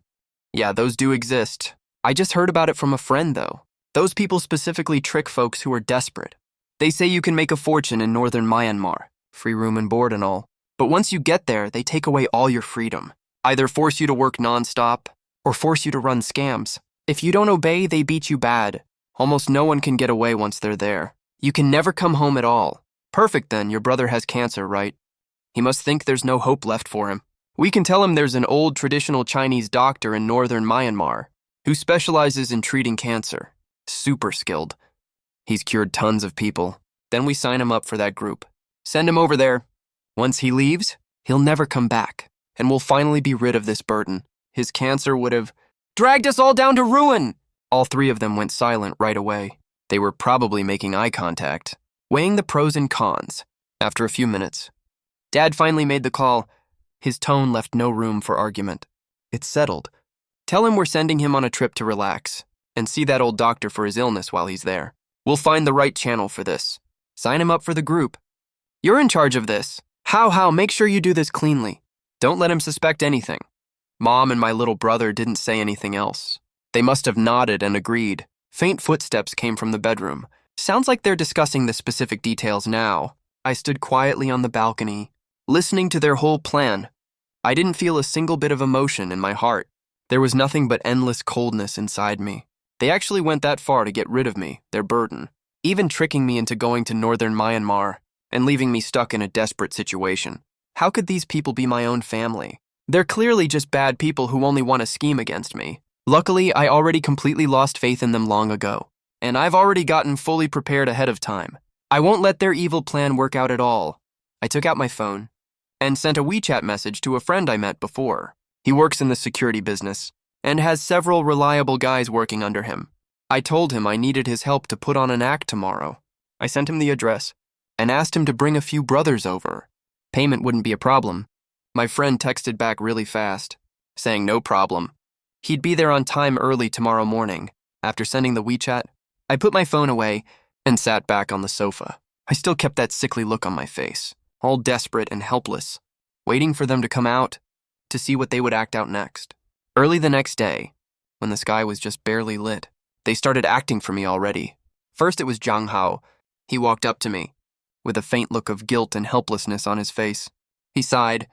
Yeah, those do exist. I just heard about it from a friend, though. Those people specifically trick folks who are desperate. They say you can make a fortune in northern Myanmar, free room and board and all. But once you get there, they take away all your freedom. Either force you to work nonstop, or force you to run scams. If you don't obey, they beat you bad. Almost no one can get away once they're there. You can never come home at all. Perfect then, your brother has cancer, right? He must think there's no hope left for him. We can tell him there's an old traditional Chinese doctor in northern Myanmar who specializes in treating cancer. Super skilled. He's cured tons of people. Then we sign him up for that group. Send him over there. Once he leaves, he'll never come back, and we'll finally be rid of this burden. His cancer would have dragged us all down to ruin. All three of them went silent right away. They were probably making eye contact, weighing the pros and cons. After a few minutes, Dad finally made the call. His tone left no room for argument. It's settled. Tell him we're sending him on a trip to relax and see that old doctor for his illness while he's there. We'll find the right channel for this. Sign him up for the group. You're in charge of this. How, make sure you do this cleanly. Don't let him suspect anything. Mom and my little brother didn't say anything else. They must have nodded and agreed. Faint footsteps came from the bedroom. Sounds like they're discussing the specific details now. I stood quietly on the balcony, listening to their whole plan. I didn't feel a single bit of emotion in my heart. There was nothing but endless coldness inside me. They actually went that far to get rid of me, their burden, even tricking me into going to northern Myanmar and leaving me stuck in a desperate situation. How could these people be my own family? They're clearly just bad people who only want to scheme against me. Luckily, I already completely lost faith in them long ago, and I've already gotten fully prepared ahead of time. I won't let their evil plan work out at all. I took out my phone and sent a WeChat message to a friend I met before. He works in the security business and has several reliable guys working under him. I told him I needed his help to put on an act tomorrow. I sent him the address and asked him to bring a few brothers over. Payment wouldn't be a problem. My friend texted back really fast, saying no problem. He'd be there on time early tomorrow morning. After sending the WeChat, I put my phone away and sat back on the sofa. I still kept that sickly look on my face, all desperate and helpless, waiting for them to come out to see what they would act out next. Early the next day, when the sky was just barely lit, they started acting for me already. First it was Zhang Hao. He walked up to me, with a faint look of guilt and helplessness on his face. He sighed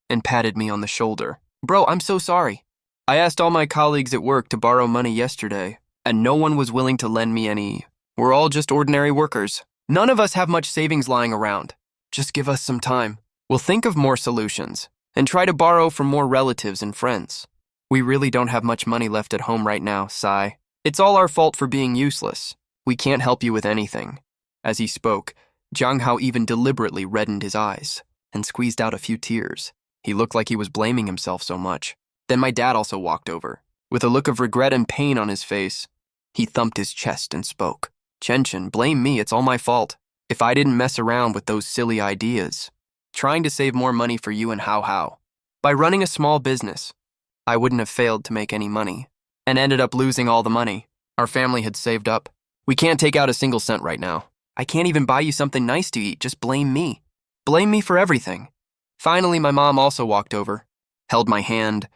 and patted me on the shoulder. Bro, I'm so sorry. I asked all my colleagues at work to borrow money yesterday, and no one was willing to lend me any. We're all just ordinary workers. None of us have much savings lying around. Just give us some time. We'll think of more solutions and try to borrow from more relatives and friends. We really don't have much money left at home right now, sigh. It's all our fault for being useless. We can't help you with anything. As he spoke, Zhang Hao even deliberately reddened his eyes and squeezed out a few tears. He looked like he was blaming himself so much. Then my dad also walked over. With a look of regret and pain on his face, he thumped his chest and spoke. Chen, blame me, it's all my fault. If I didn't mess around with those silly ideas, trying to save more money for you and Hao. By running a small business, I wouldn't have failed to make any money, and ended up losing all the money our family had saved up. We can't take out a single cent right now. I can't even buy you something nice to eat, just blame me. Blame me for everything. Finally, my mom also walked over, held my hand,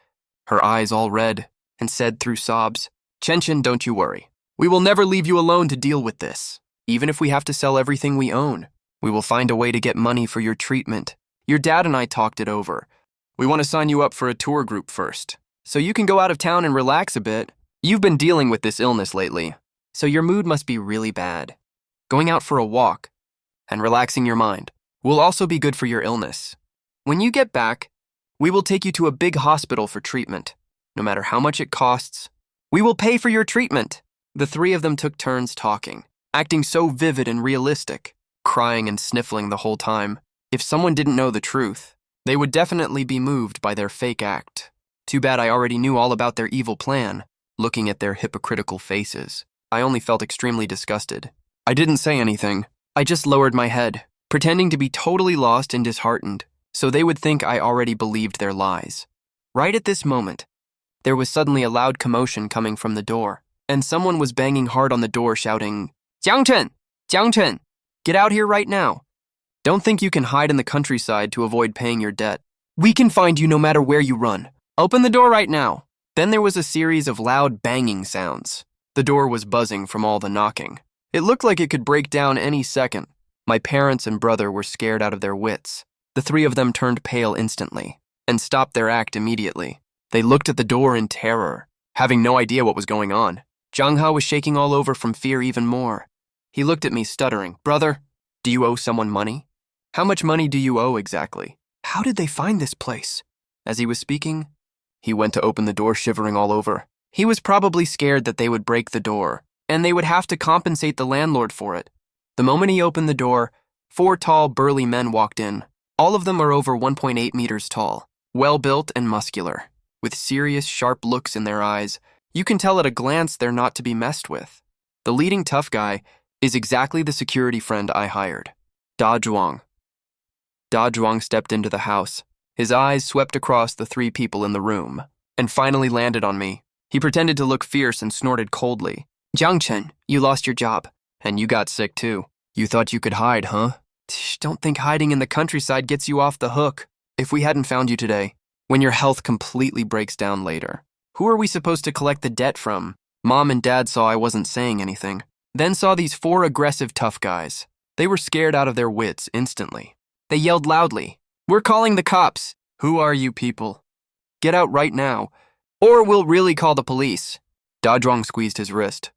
her eyes all red, and said through sobs, Chen, don't you worry. We will never leave you alone to deal with this. Even if we have to sell everything we own, we will find a way to get money for your treatment. Your dad and I talked it over. We want to sign you up for a tour group first, so you can go out of town and relax a bit. You've been dealing with this illness lately, so your mood must be really bad. Going out for a walk and relaxing your mind will also be good for your illness. When you get back, we will take you to a big hospital for treatment. No matter how much it costs, we will pay for your treatment. The three of them took turns talking, acting so vivid and realistic, crying and sniffling the whole time. If someone didn't know the truth, they would definitely be moved by their fake act. Too bad I already knew all about their evil plan. Looking at their hypocritical faces, I only felt extremely disgusted. I didn't say anything. I just lowered my head, pretending to be totally lost and disheartened, so they would think I already believed their lies. Right at this moment, there was suddenly a loud commotion coming from the door, and someone was banging hard on the door shouting, Jiang Chen, get out here right now. Don't think you can hide in the countryside to avoid paying your debt. We can find you no matter where you run. Open the door right now. Then there was a series of loud banging sounds. The door was buzzing from all the knocking. It looked like it could break down any second. My parents and brother were scared out of their wits. The three of them turned pale instantly and stopped their act immediately. They looked at the door in terror, having no idea what was going on. Zhang Hao was shaking all over from fear even more. He looked at me stuttering. Brother, do you owe someone money? How much money do you owe exactly? How did they find this place? As he was speaking, he went to open the door shivering all over. He was probably scared that they would break the door, and they would have to compensate the landlord for it. The moment he opened the door, 4 tall, burly men walked in. All of them are over 1.8 meters tall, well-built and muscular, with serious, sharp looks in their eyes. You can tell at a glance they're not to be messed with. The leading tough guy is exactly the security friend I hired, Da Zhuang. Da Zhuang stepped into the house. His eyes swept across the 3 people in the room, and finally landed on me. He pretended to look fierce and snorted coldly. Jiang Chen, you lost your job. And you got sick too. You thought you could hide, huh? Don't think hiding in the countryside gets you off the hook. If we hadn't found you today, when your health completely breaks down later, who are we supposed to collect the debt from? Mom and Dad saw I wasn't saying anything, then saw these 4 aggressive tough guys. They were scared out of their wits instantly. They yelled loudly, We're calling the cops. Who are you people? Get out right now, or we'll really call the police. Da Zhuang squeezed his wrist,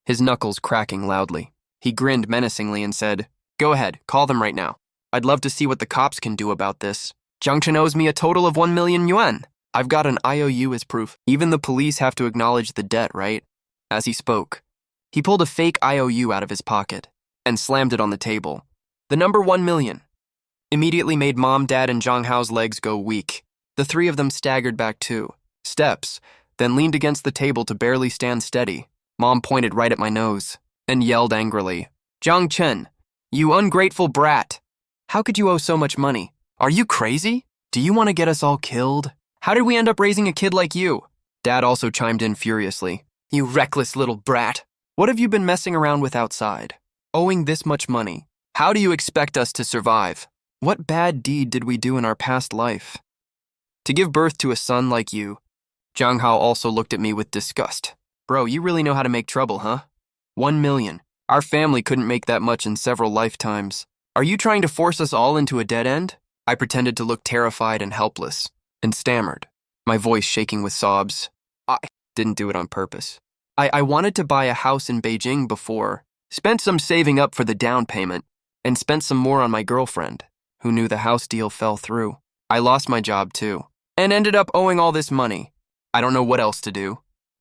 his knuckles cracking loudly. He grinned menacingly and said, Go ahead, call them right now. I'd love to see what the cops can do about this. Jiang Chen owes me a total of 1 million yuan. I've got an IOU as proof. Even the police have to acknowledge the debt, right? As he spoke, he pulled a fake IOU out of his pocket and slammed it on the table. The number 1 million immediately made Mom, Dad, and Zhang Hao's legs go weak. The 3 of them staggered back 2 steps, then leaned against the table to barely stand steady. Mom pointed right at my nose and yelled angrily, Jiang Chen, you ungrateful brat. How could you owe so much money? Are you crazy? Do you want to get us all killed? How did we end up raising a kid like you? Dad also chimed in furiously. You reckless little brat. What have you been messing around with outside? Owing this much money, how do you expect us to survive? What bad deed did we do in our past life to give birth to a son like you? Zhang Hao also looked at me with disgust. Bro, you really know how to make trouble, huh? 1 million. Our family couldn't make that much in several lifetimes. Are you trying to force us all into a dead end? I pretended to look terrified and helpless, and stammered, my voice shaking with sobs. I didn't do it on purpose. I wanted to buy a house in Beijing before, spent some saving up for the down payment, and spent some more on my girlfriend, who knew the house deal fell through. I lost my job too, and ended up owing all this money. I don't know what else to do.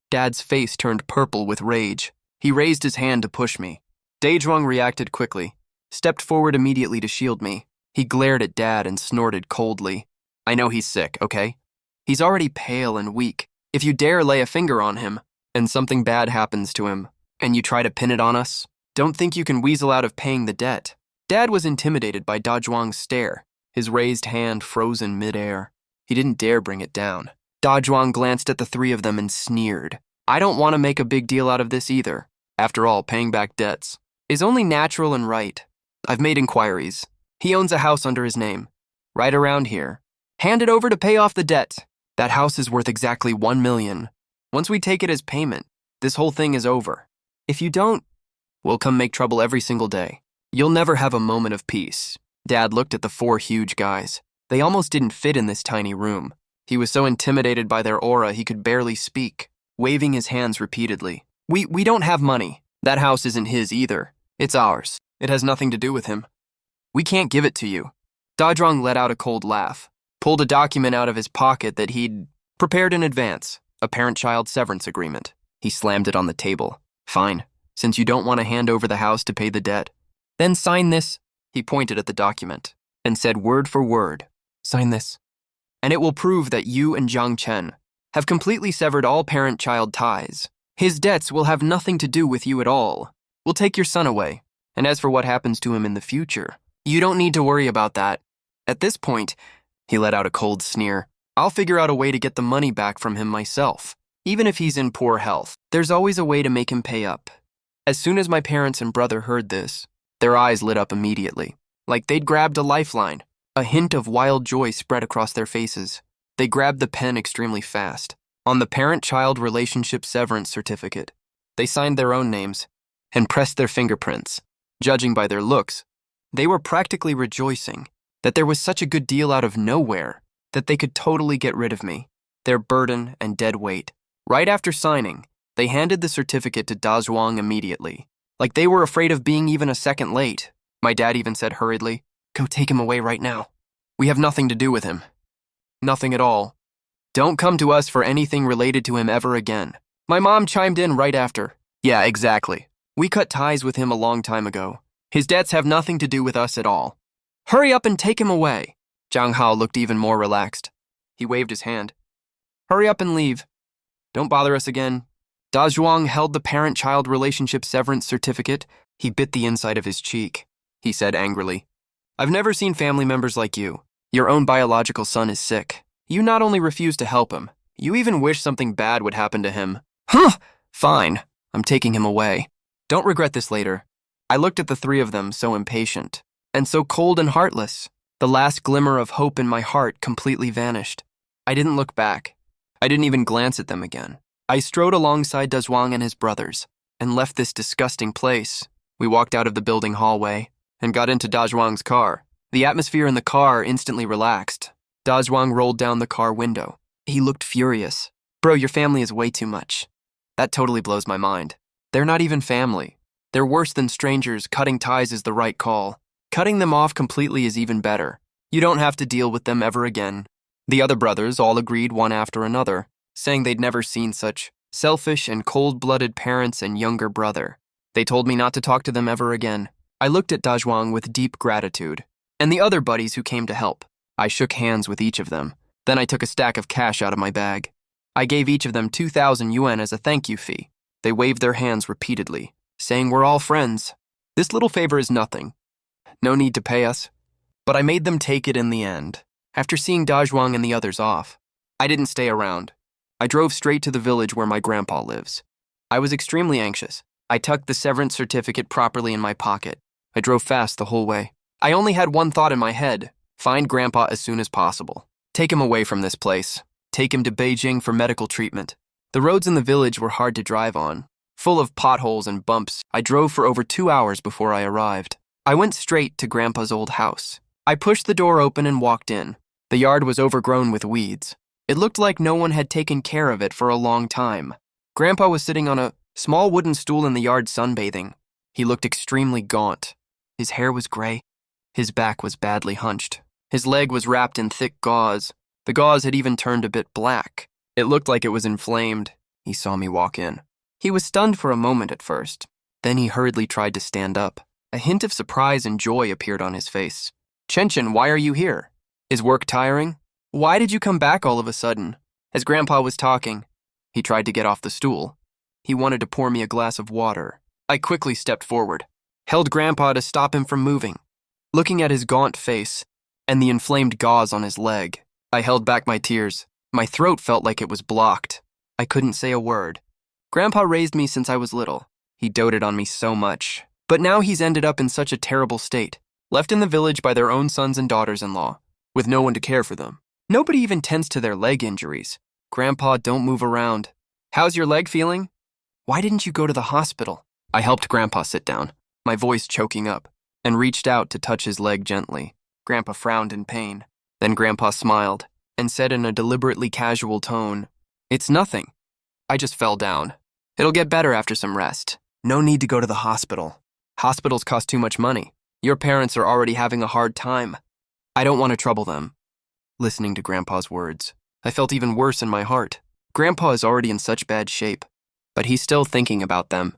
Dad's face turned purple with rage. He raised his hand to push me. Daezhuang reacted quickly, stepped forward immediately to shield me. He glared at Dad and snorted coldly. I know he's sick, okay? He's already pale and weak. If you dare lay a finger on him, and something bad happens to him, and you try to pin it on us, don't think you can weasel out of paying the debt. Dad was intimidated by Da Zhuang's stare, his raised hand frozen midair. He didn't dare bring it down. Da Zhuang glanced at the 3 of them and sneered. I don't want to make a big deal out of this either. After all, paying back debts is only natural and right. I've made inquiries. He owns a house under his name, right around here. Hand it over to pay off the debt. That house is worth exactly 1 million. Once we take it as payment, this whole thing is over. If you don't, we'll come make trouble every single day. You'll never have a moment of peace. Dad looked at the 4 huge guys. They almost didn't fit in this tiny room. He was so intimidated by their aura he could barely speak, waving his hands repeatedly. We don't have money. That house isn't his either. It's ours. It has nothing to do with him. We can't give it to you. Dajrong let out a cold laugh, pulled a document out of his pocket that he'd prepared in advance, a parent-child severance agreement. He slammed it on the table. Fine, since you don't want to hand over the house to pay the debt, then sign this. He pointed at the document and said word for word, sign this. And it will prove that you and Jiang Chen have completely severed all parent-child ties. His debts will have nothing to do with you at all. We'll take your son away. And as for what happens to him in the future, you don't need to worry about that. At this point, he let out a cold sneer. I'll figure out a way to get the money back from him myself. Even if he's in poor health, there's always a way to make him pay up. As soon as my parents and brother heard this, their eyes lit up immediately, like they'd grabbed a lifeline. A hint of wild joy spread across their faces. They grabbed the pen extremely fast. On the parent-child relationship severance certificate, they signed their own names and pressed their fingerprints. Judging by their looks, they were practically rejoicing that there was such a good deal out of nowhere that they could totally get rid of me, their burden and dead weight. Right after signing, they handed the certificate to Da Zhuang immediately, like they were afraid of being even a second late. My dad even said hurriedly, "Go take him away right now. We have nothing to do with him. Nothing at all. Don't come to us for anything related to him ever again." My mom chimed in right after. Yeah, exactly. We cut ties with him a long time ago. His debts have nothing to do with us at all. Hurry up and take him away. Zhang Hao looked even more relaxed. He waved his hand. Hurry up and leave. Don't bother us again. Da Zhuang held the parent-child relationship severance certificate. He bit the inside of his cheek. He said angrily, I've never seen family members like you. Your own biological son is sick. You not only refuse to help him, you even wish something bad would happen to him. Huh! Fine. I'm taking him away. Don't regret this later. I looked at the 3 of them, so impatient, and so cold and heartless. The last glimmer of hope in my heart completely vanished. I didn't look back. I didn't even glance at them again. I strode alongside Da Zhuang and his brothers, and left this disgusting place. We walked out of the building hallway, and got into Da Zhuang's car. The atmosphere in the car instantly relaxed. Da Zhuang rolled down the car window. He looked furious. Bro, your family is way too much. That totally blows my mind. They're not even family. They're worse than strangers. Cutting ties is the right call. Cutting them off completely is even better. You don't have to deal with them ever again. The other brothers all agreed one after another, saying they'd never seen such selfish and cold-blooded parents and younger brother. They told me not to talk to them ever again. I looked at Da Zhuang with deep gratitude, and the other buddies who came to help. I shook hands with each of them. Then I took a stack of cash out of my bag. I gave each of them 2,000 yuan as a thank you fee. They waved their hands repeatedly, saying we're all friends. This little favor is nothing. No need to pay us. But I made them take it in the end. After seeing Da Zhuang and the others off, I didn't stay around. I drove straight to the village where my grandpa lives. I was extremely anxious. I tucked the severance certificate properly in my pocket. I drove fast the whole way. I only had one thought in my head. Find Grandpa as soon as possible. Take him away from this place. Take him to Beijing for medical treatment. The roads in the village were hard to drive on, full of potholes and bumps. I drove for over 2 hours before I arrived. I went straight to Grandpa's old house. I pushed the door open and walked in. The yard was overgrown with weeds. It looked like no one had taken care of it for a long time. Grandpa was sitting on a small wooden stool in the yard sunbathing. He looked extremely gaunt. His hair was gray. His back was badly hunched. His leg was wrapped in thick gauze. The gauze had even turned a bit black. It looked like it was inflamed. He saw me walk in. He was stunned for a moment at first. Then he hurriedly tried to stand up. A hint of surprise and joy appeared on his face. Chen, why are you here? Is work tiring? Why did you come back all of a sudden? As Grandpa was talking, he tried to get off the stool. He wanted to pour me a glass of water. I quickly stepped forward, held Grandpa to stop him from moving. Looking at his gaunt face and the inflamed gauze on his leg, I held back my tears. My throat felt like it was blocked. I couldn't say a word. Grandpa raised me since I was little. He doted on me so much. But now he's ended up in such a terrible state, left in the village by their own sons and daughters-in-law, with no one to care for them. Nobody even tends to their leg injuries. Grandpa, don't move around. How's your leg feeling? Why didn't you go to the hospital? I helped Grandpa sit down, my voice choking up, and reached out to touch his leg gently. Grandpa frowned in pain. Then Grandpa smiled and said in a deliberately casual tone, "It's nothing. I just fell down. It'll get better after some rest. No need to go to the hospital. Hospitals cost too much money. Your parents are already having a hard time. I don't want to trouble them." Listening to Grandpa's words, I felt even worse in my heart. Grandpa is already in such bad shape, but he's still thinking about them.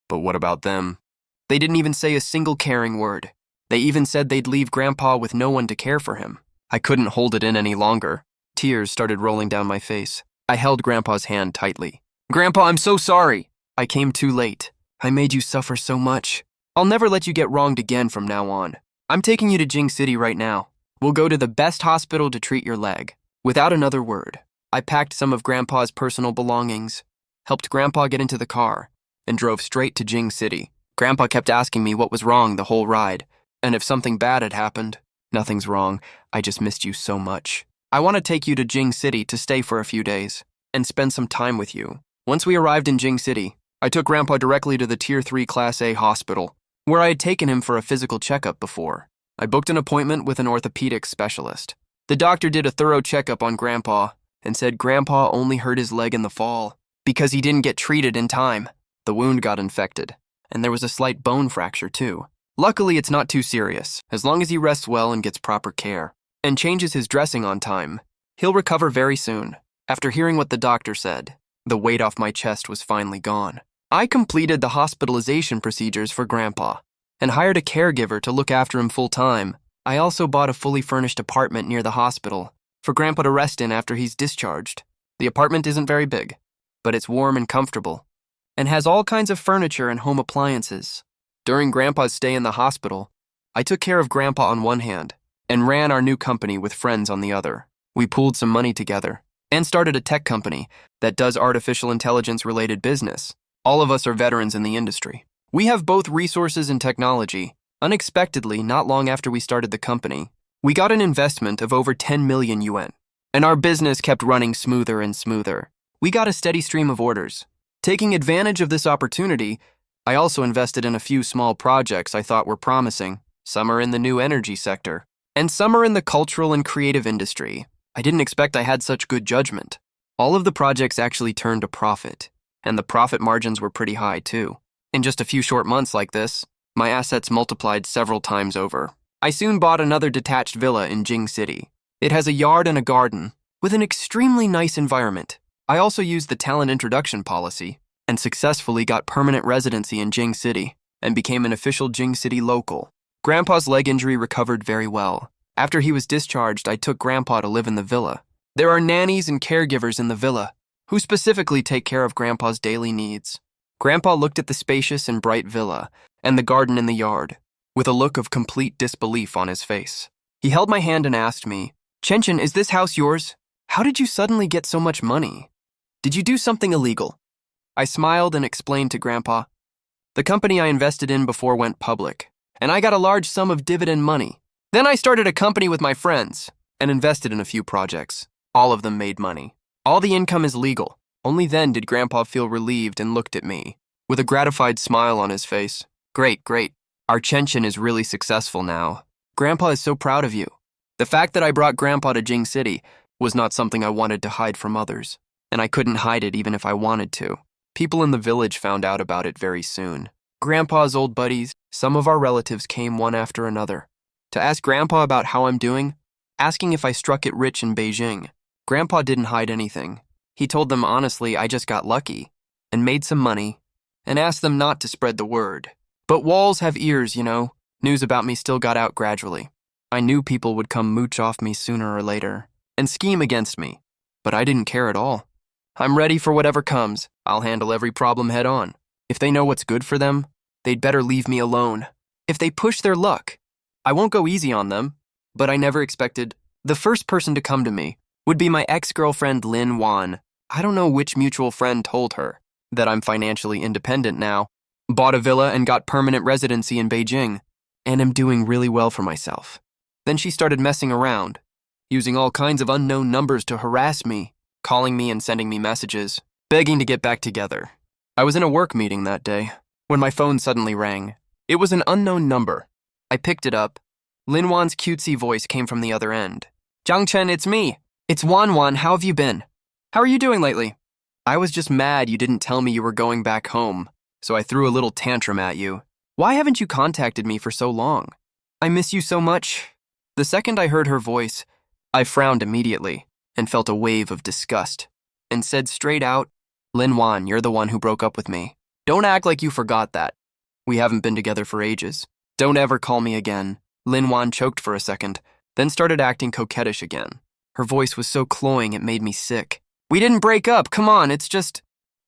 But what about them? They didn't even say a single caring word. They even said they'd leave Grandpa with no one to care for him. I couldn't hold it in any longer. Tears started rolling down my face. I held Grandpa's hand tightly. "Grandpa, I'm so sorry. I came too late. I made you suffer so much. I'll never let you get wronged again from now on. I'm taking you to Jing City right now. We'll go to the best hospital to treat your leg." Without another word, I packed some of Grandpa's personal belongings, helped Grandpa get into the car, and drove straight to Jing City. Grandpa kept asking me what was wrong the whole ride, and if something bad had happened. "Nothing's wrong. I just missed you so much. I want to take you to Jing City to stay for a few days and spend some time with you." Once we arrived in Jing City, I took Grandpa directly to the Tier 3 Class A hospital, where I had taken him for a physical checkup before. I booked an appointment with an orthopedic specialist. The doctor did a thorough checkup on Grandpa and said Grandpa only hurt his leg in the fall because he didn't get treated in time. The wound got infected, and there was a slight bone fracture too. Luckily, it's not too serious. As long as he rests well and gets proper care and changes his dressing on time, he'll recover very soon. After hearing what the doctor said, the weight off my chest was finally gone. I completed the hospitalization procedures for Grandpa and hired a caregiver to look after him full-time. I also bought a fully furnished apartment near the hospital for Grandpa to rest in after he's discharged. The apartment isn't very big, but it's warm and comfortable and has all kinds of furniture and home appliances. During Grandpa's stay in the hospital, I took care of Grandpa on one hand and ran our new company with friends on the other. We pooled some money together and started a tech company that does artificial intelligence-related business. All of us are veterans in the industry. We have both resources and technology. Unexpectedly, not long after we started the company, we got an investment of over 10 million yuan, and our business kept running smoother and smoother. We got a steady stream of orders. Taking advantage of this opportunity, I also invested in a few small projects I thought were promising. Some are in the new energy sector, and some are in the cultural and creative industry. I didn't expect I had such good judgment. All of the projects actually turned a profit, and the profit margins were pretty high too. In just a few short months like this, my assets multiplied several times over. I soon bought another detached villa in Jing City. It has a yard and a garden, with an extremely nice environment. I also used the talent introduction policy and successfully got permanent residency in Jing City and became an official Jing City local. Grandpa's leg injury recovered very well. After he was discharged, I took Grandpa to live in the villa. There are nannies and caregivers in the villa who specifically take care of Grandpa's daily needs. Grandpa looked at the spacious and bright villa and the garden in the yard with a look of complete disbelief on his face. He held my hand and asked me, "Chenchen, is this house yours? How did you suddenly get so much money? Did you do something illegal?" I smiled and explained to Grandpa. The company I invested in before went public, and I got a large sum of dividend money. Then I started a company with my friends and invested in a few projects. All of them made money. All the income is legal. Only then did Grandpa feel relieved and looked at me with a gratified smile on his face. Great. Our Chenchen is really successful now. Grandpa is so proud of you." The fact that I brought Grandpa to Jing City was not something I wanted to hide from others, and I couldn't hide it even if I wanted to. People in the village found out about it very soon. Grandpa's old buddies, some of our relatives came one after another to ask Grandpa about how I'm doing, asking if I struck it rich in Beijing. Grandpa didn't hide anything. He told them honestly I just got lucky and made some money and asked them not to spread the word. But walls have ears, you know. News about me still got out gradually. I knew people would come mooch off me sooner or later and scheme against me, but I didn't care at all. I'm ready for whatever comes. I'll handle every problem head on. If they know what's good for them, they'd better leave me alone. If they push their luck, I won't go easy on them. But I never expected the first person to come to me would be my ex-girlfriend Lin Wan. I don't know which mutual friend told her that I'm financially independent now, bought a villa and got permanent residency in Beijing, and am doing really well for myself. Then she started messing around, using all kinds of unknown numbers to harass me, calling me and sending me messages, begging to get back together. I was in a work meeting that day when my phone suddenly rang. It was an unknown number. I picked it up. Lin Wan's cutesy voice came from the other end. "Jiang Chen, it's me. It's Wan. How have you been? How are you doing lately?" I was just mad you didn't tell me you were going back home, so I threw a little tantrum at you. "Why haven't you contacted me for so long? I miss you so much." The second I heard her voice, I frowned immediately and felt a wave of disgust and said straight out, "Lin Wan, you're the one who broke up with me. Don't act like you forgot that. We haven't been together for ages. Don't ever call me again." Lin Wan choked for a second, then started acting coquettish again. Her voice was so cloying it made me sick. "We didn't break up, come on, it's just,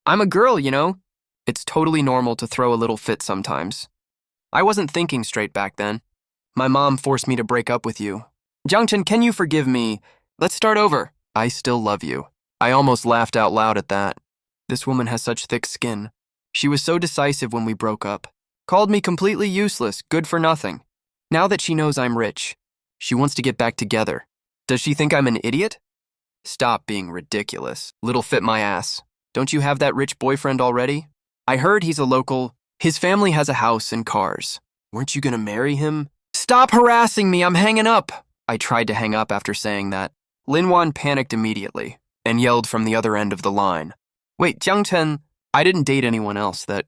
I'm a girl, you know? It's totally normal to throw a little fit sometimes. I wasn't thinking straight back then. My mom forced me to break up with you. Jiang Chen, can you forgive me? Let's start over. I still love you." I almost laughed out loud at that. This woman has such thick skin. She was so decisive when we broke up. Called me completely useless, good for nothing. Now that she knows I'm rich, she wants to get back together. Does she think I'm an idiot? Stop being ridiculous. Little fit my ass. Don't you have that rich boyfriend already? I heard he's a local. His family has a house and cars. Weren't you gonna marry him? Stop harassing me, I'm hanging up. I tried to hang up after saying that. Lin Wan panicked immediately and yelled from the other end of the line. "Wait, Jiang Chen, I didn't date anyone else. That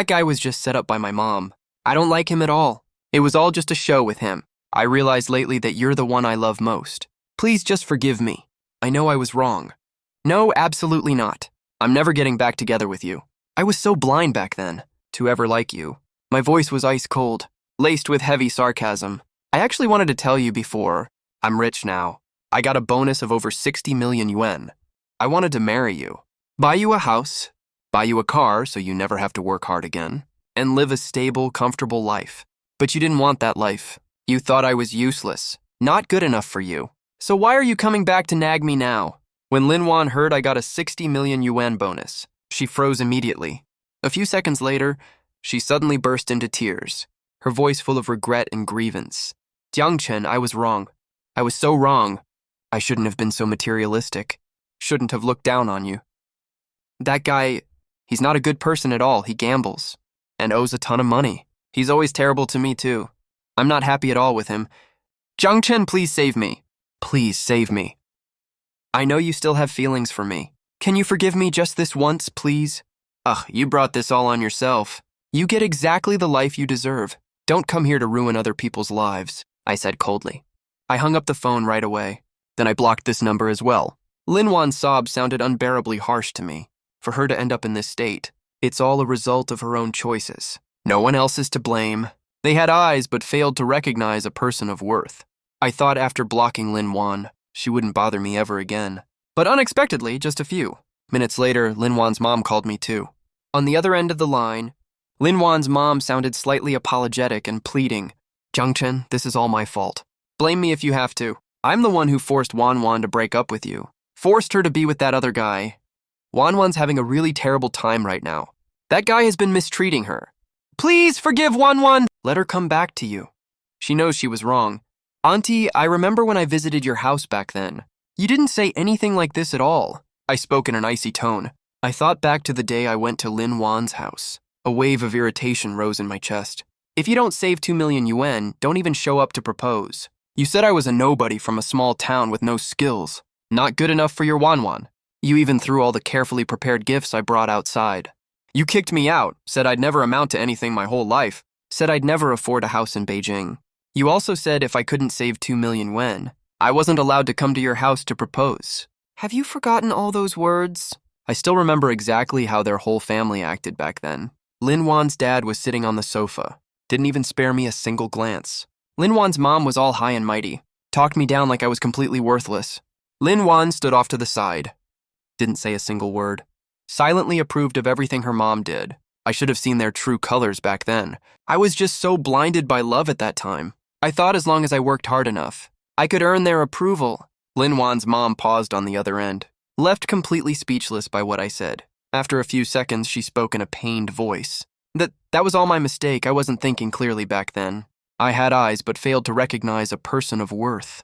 guy was just set up by my mom. I don't like him at all. It was all just a show with him. I realized lately that you're the one I love most. Please just forgive me. I know I was wrong." "No, absolutely not. I'm never getting back together with you. I was so blind back then to ever like you." My voice was ice cold, laced with heavy sarcasm. "I actually wanted to tell you before. I'm rich now. I got a bonus of over 60 million yuan. I wanted to marry you, buy you a house, buy you a car so you never have to work hard again, and live a stable, comfortable life. But you didn't want that life. You thought I was useless, not good enough for you. So why are you coming back to nag me now?" When Lin Wan heard I got a 60 million yuan bonus, she froze immediately. A few seconds later, she suddenly burst into tears, her voice full of regret and grievance. "Jiang Chen, I was wrong. I was so wrong. I shouldn't have been so materialistic. Shouldn't have looked down on you. That guy, he's not a good person at all. He gambles and owes a ton of money. He's always terrible to me too. I'm not happy at all with him. Jiang Chen, please save me. Please save me. I know you still have feelings for me. Can you forgive me just this once, please?" "Ugh, you brought this all on yourself. You get exactly the life you deserve. Don't come here to ruin other people's lives," I said coldly. I hung up the phone right away. Then I blocked this number as well. Lin Wan's sobs sounded unbearably harsh to me. For her to end up in this state, it's all a result of her own choices. No one else is to blame. They had eyes but failed to recognize a person of worth. I thought after blocking Lin Wan, she wouldn't bother me ever again. But unexpectedly, just a few minutes later, Lin Wan's mom called me too. On the other end of the line, Lin Wan's mom sounded slightly apologetic and pleading. "Jiang Chen, this is all my fault. Blame me if you have to. I'm the one who forced Wan to break up with you. Forced her to be with that other guy. Wan's having a really terrible time right now. That guy has been mistreating her. Please forgive Wan. Let her come back to you. She knows she was wrong. Auntie, I remember when I visited your house back then. You didn't say anything like this at all." I spoke in an icy tone. I thought back to the day I went to Lin Wan's house. A wave of irritation rose in my chest. "If you don't save 2 million yuan, don't even show up to propose. You said I was a nobody from a small town with no skills. Not good enough for your Wan. You even threw all the carefully prepared gifts I brought outside. You kicked me out, said I'd never amount to anything my whole life, said I'd never afford a house in Beijing. You also said if I couldn't save 2 million yuan, I wasn't allowed to come to your house to propose. Have you forgotten all those words?" I still remember exactly how their whole family acted back then. Lin Wan's dad was sitting on the sofa, didn't even spare me a single glance. Lin Wan's mom was all high and mighty, talked me down like I was completely worthless. Lin Wan stood off to the side, didn't say a single word, silently approved of everything her mom did. I should have seen their true colors back then. I was just so blinded by love at that time. I thought as long as I worked hard enough, I could earn their approval. Lin Wan's mom paused on the other end, left completely speechless by what I said. After a few seconds, she spoke in a pained voice. That was all my mistake. I wasn't thinking clearly back then. I had eyes but failed to recognize a person of worth.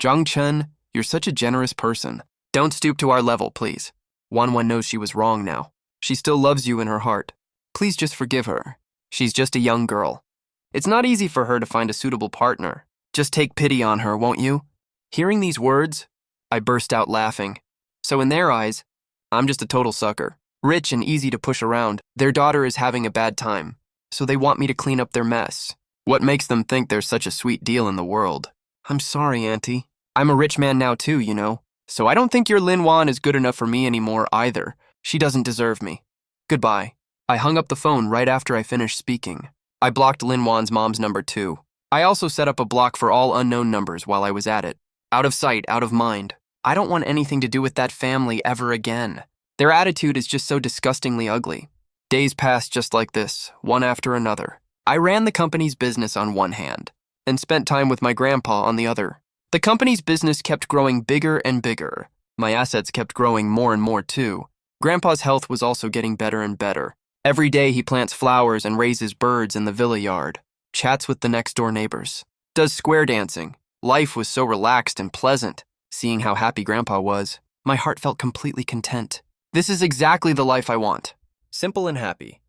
Zhang Chen, you're such a generous person. Don't stoop to our level, please. Wanwan knows she was wrong now. She still loves you in her heart. Please just forgive her. She's just a young girl. It's not easy for her to find a suitable partner. Just take pity on her, won't you? Hearing these words, I burst out laughing. So in their eyes, I'm just a total sucker. Rich and easy to push around. Their daughter is having a bad time, so they want me to clean up their mess. What makes them think there's such a sweet deal in the world? I'm sorry, Auntie. I'm a rich man now too, you know. So I don't think your Lin Wan is good enough for me anymore either. She doesn't deserve me. Goodbye. I hung up the phone right after I finished speaking. I blocked Lin Wan's mom's number too. I also set up a block for all unknown numbers while I was at it. Out of sight, out of mind. I don't want anything to do with that family ever again. Their attitude is just so disgustingly ugly. Days passed just like this, one after another. I ran the company's business on one hand and spent time with my grandpa on the other. The company's business kept growing bigger and bigger. My assets kept growing more and more too. Grandpa's health was also getting better and better. Every day he plants flowers and raises birds in the villa yard, chats with the next-door neighbors, does square dancing. Life was so relaxed and pleasant. Seeing how happy Grandpa was, my heart felt completely content. This is exactly the life I want. Simple and happy.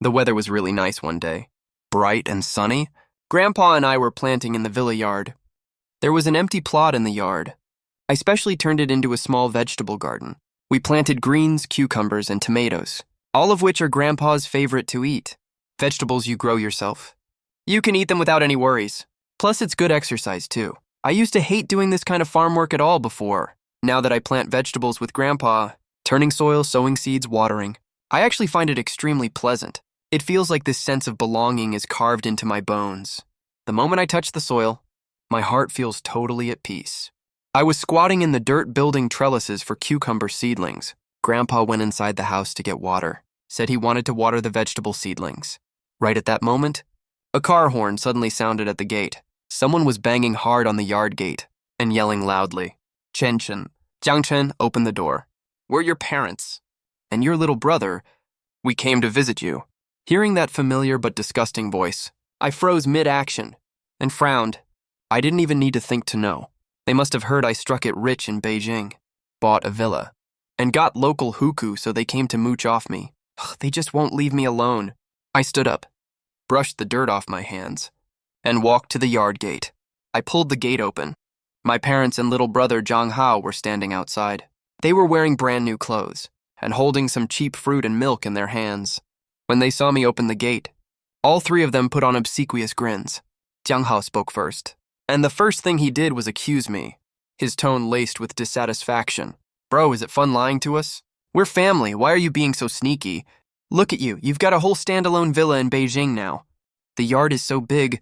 The weather was really nice one day. Bright and sunny. Grandpa and I were planting in the villa yard. There was an empty plot in the yard. I specially turned it into a small vegetable garden. We planted greens, cucumbers, and tomatoes, all of which are Grandpa's favorite to eat. Vegetables you grow yourself. You can eat them without any worries. Plus, it's good exercise, too. I used to hate doing this kind of farm work at all before. Now that I plant vegetables with Grandpa, turning soil, sowing seeds, watering, I actually find it extremely pleasant. It feels like this sense of belonging is carved into my bones. The moment I touch the soil, my heart feels totally at peace. I was squatting in the dirt building trellises for cucumber seedlings. Grandpa went inside the house to get water, said he wanted to water the vegetable seedlings. Right at that moment, a car horn suddenly sounded at the gate. Someone was banging hard on the yard gate and yelling loudly. Chen Chen, Jiang Chen, open the door. We're your parents. And your little brother, we came to visit you. Hearing that familiar but disgusting voice, I froze mid-action and frowned. I didn't even need to think to know. They must have heard I struck it rich in Beijing, bought a villa, and got local huku so they came to mooch off me. They just won't leave me alone. I stood up, brushed the dirt off my hands, and walked to the yard gate. I pulled the gate open. My parents and little brother Zhang Hao were standing outside. They were wearing brand new clothes and holding some cheap fruit and milk in their hands. When they saw me open the gate, all three of them put on obsequious grins. Jiang Hao spoke first, and the first thing he did was accuse me, his tone laced with dissatisfaction. Bro, is it fun lying to us? We're family, why are you being so sneaky? Look at you, you've got a whole standalone villa in Beijing now. The yard is so big,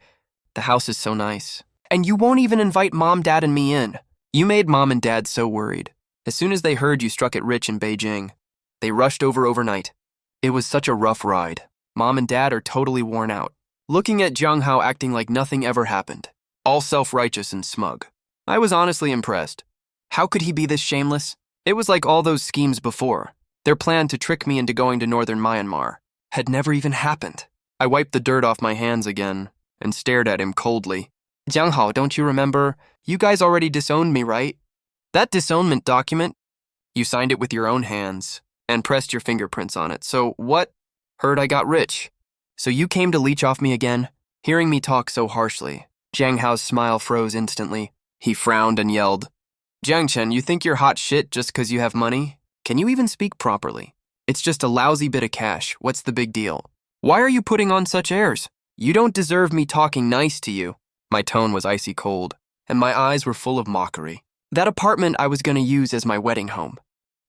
the house is so nice. And you won't even invite Mom, Dad, and me in. You made Mom and Dad so worried. As soon as they heard you struck it rich in Beijing, they rushed over overnight. It was such a rough ride. Mom and Dad are totally worn out. Looking at Jiang Hao acting like nothing ever happened, all self-righteous and smug. I was honestly impressed. How could he be this shameless? It was like all those schemes before. Their plan to trick me into going to northern Myanmar had never even happened. I wiped the dirt off my hands again and stared at him coldly. Jiang Hao, don't you remember? You guys already disowned me, right? That disownment document, you signed it with your own hands and pressed your fingerprints on it. So what? Heard I got rich. So you came to leech off me again? Hearing me talk so harshly, Jiang Hao's smile froze instantly. He frowned and yelled, Jiang Chen, you think you're hot shit just because you have money? Can you even speak properly? It's just a lousy bit of cash. What's the big deal? Why are you putting on such airs? You don't deserve me talking nice to you. My tone was icy cold, and my eyes were full of mockery. That apartment I was going to use as my wedding home.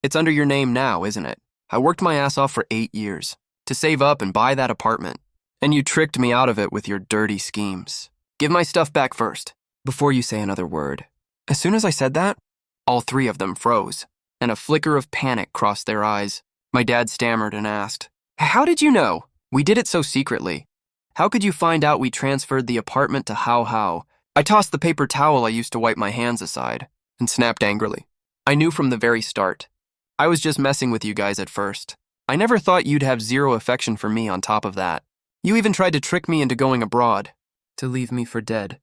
It's under your name now, isn't it? I worked my ass off for 8 years to save up and buy that apartment, and you tricked me out of it with your dirty schemes. Give my stuff back first, before you say another word. As soon as I said that, all three of them froze, and a flicker of panic crossed their eyes. My dad stammered and asked, How did you know? We did it so secretly. How could you find out we transferred the apartment to Hao Hao? I tossed the paper towel I used to wipe my hands aside and snapped angrily. I knew from the very start. I was just messing with you guys at first. I never thought you'd have zero affection for me on top of that. You even tried to trick me into going abroad, to leave me for dead.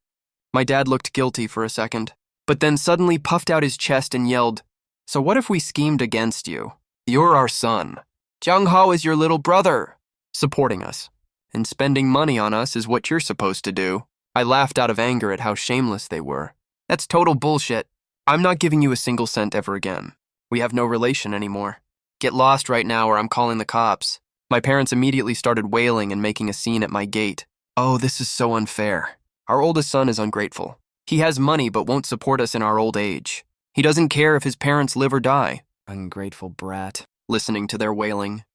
My dad looked guilty for a second, but then suddenly puffed out his chest and yelled, "So what if we schemed against you? You're our son. Jung-ho is your little brother, supporting us. And spending money on us is what you're supposed to do." I laughed out of anger at how shameless they were. "That's total bullshit. I'm not giving you a single cent ever again. We have no relation anymore. Get lost right now or I'm calling the cops." My parents immediately started wailing and making a scene at my gate. "Oh, this is so unfair. Our oldest son is ungrateful. He has money but won't support us in our old age. He doesn't care if his parents live or die." Ungrateful brat. Listening to their wailing,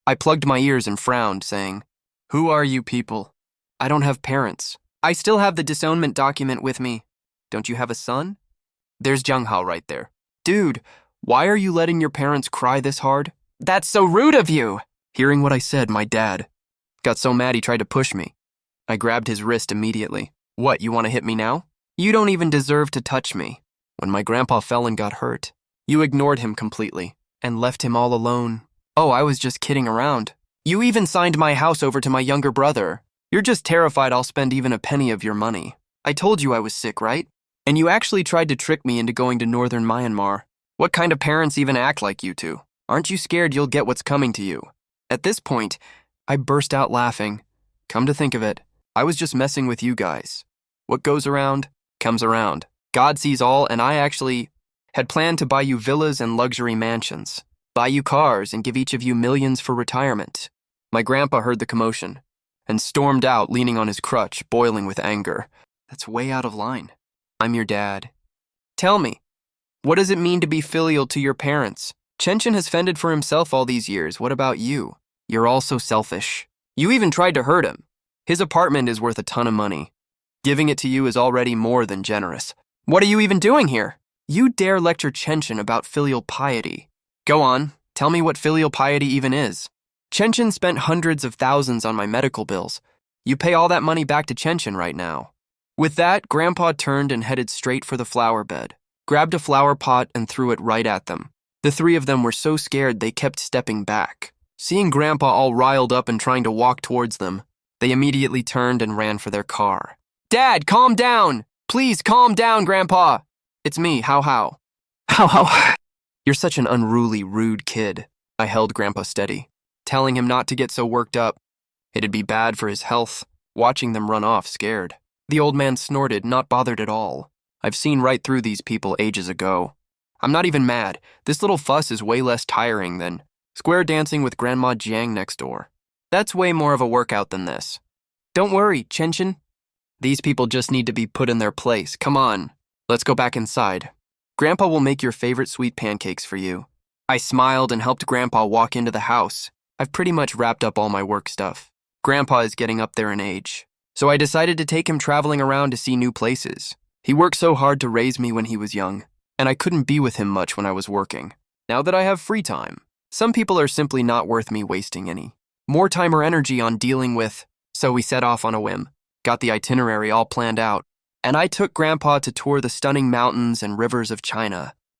I plugged my ears and frowned, saying, "Who are you people? I don't have parents. I still have the disownment document with me. Don't you have a son?" There's Jung-ho right there. "Dude, why are you letting your parents cry this hard?" "That's so rude of you!" Hearing what I said, my dad got so mad he tried to push me. I grabbed his wrist immediately. "What, you want to hit me now? You don't even deserve to touch me." When my grandpa fell and got hurt, you ignored him completely and left him all alone. "Oh, I was just kidding around. You even signed my house over to my younger brother. You're just terrified I'll spend even a penny of your money. I told you I was sick, right? And you actually tried to trick me into going to northern Myanmar. What kind of parents even act like you two? Aren't you scared you'll get what's coming to you?" At this point, I burst out laughing. Come to think of it, I was just messing with you guys. What goes around, comes around. God sees all, and I actually had planned to buy you villas and luxury mansions, buy you cars, and give each of you millions for retirement. My grandpa heard the commotion and stormed out, leaning on his crutch, boiling with anger. "That's way out of line. I'm your dad. Tell me, what does it mean to be filial to your parents? Chenchin has fended for himself all these years. What about you? You're all so selfish. You even tried to hurt him. His apartment is worth a ton of money. Giving it to you is already more than generous. What are you even doing here? You dare lecture Chenchin about filial piety. Go on, tell me what filial piety even is." "Chenchin spent hundreds of thousands on my medical bills. You pay all that money back to Chenchin right now." With that, Grandpa turned and headed straight for the flower bed, grabbed a flower pot and threw it right at them. The three of them were so scared they kept stepping back. Seeing Grandpa all riled up and trying to walk towards them, they immediately turned and ran for their car. "Dad, calm down! Please calm down, Grandpa! It's me, How. How. You're such an unruly, rude kid." I held Grandpa steady, telling him not to get so worked up. It'd be bad for his health, watching them run off scared. The old man snorted, not bothered at all. I've seen right through these people ages ago. I'm not even mad. This little fuss is way less tiring than square dancing with Grandma Jiang next door. That's way more of a workout than this. Don't worry, Chenchin. These people just need to be put in their place. Come on, let's go back inside. Grandpa will make your favorite sweet pancakes for you. I smiled and helped Grandpa walk into the house. I've pretty much wrapped up all my work stuff. Grandpa is getting up there in age, so I decided to take him traveling around to see new places. He worked so hard to raise me when he was young, and I couldn't be with him much when I was working. Now that I have free time, some people are simply not worth me wasting any more time or energy on dealing with. So we set off on a whim, got the itinerary all planned out, and I took Grandpa to tour the stunning mountains and rivers of China.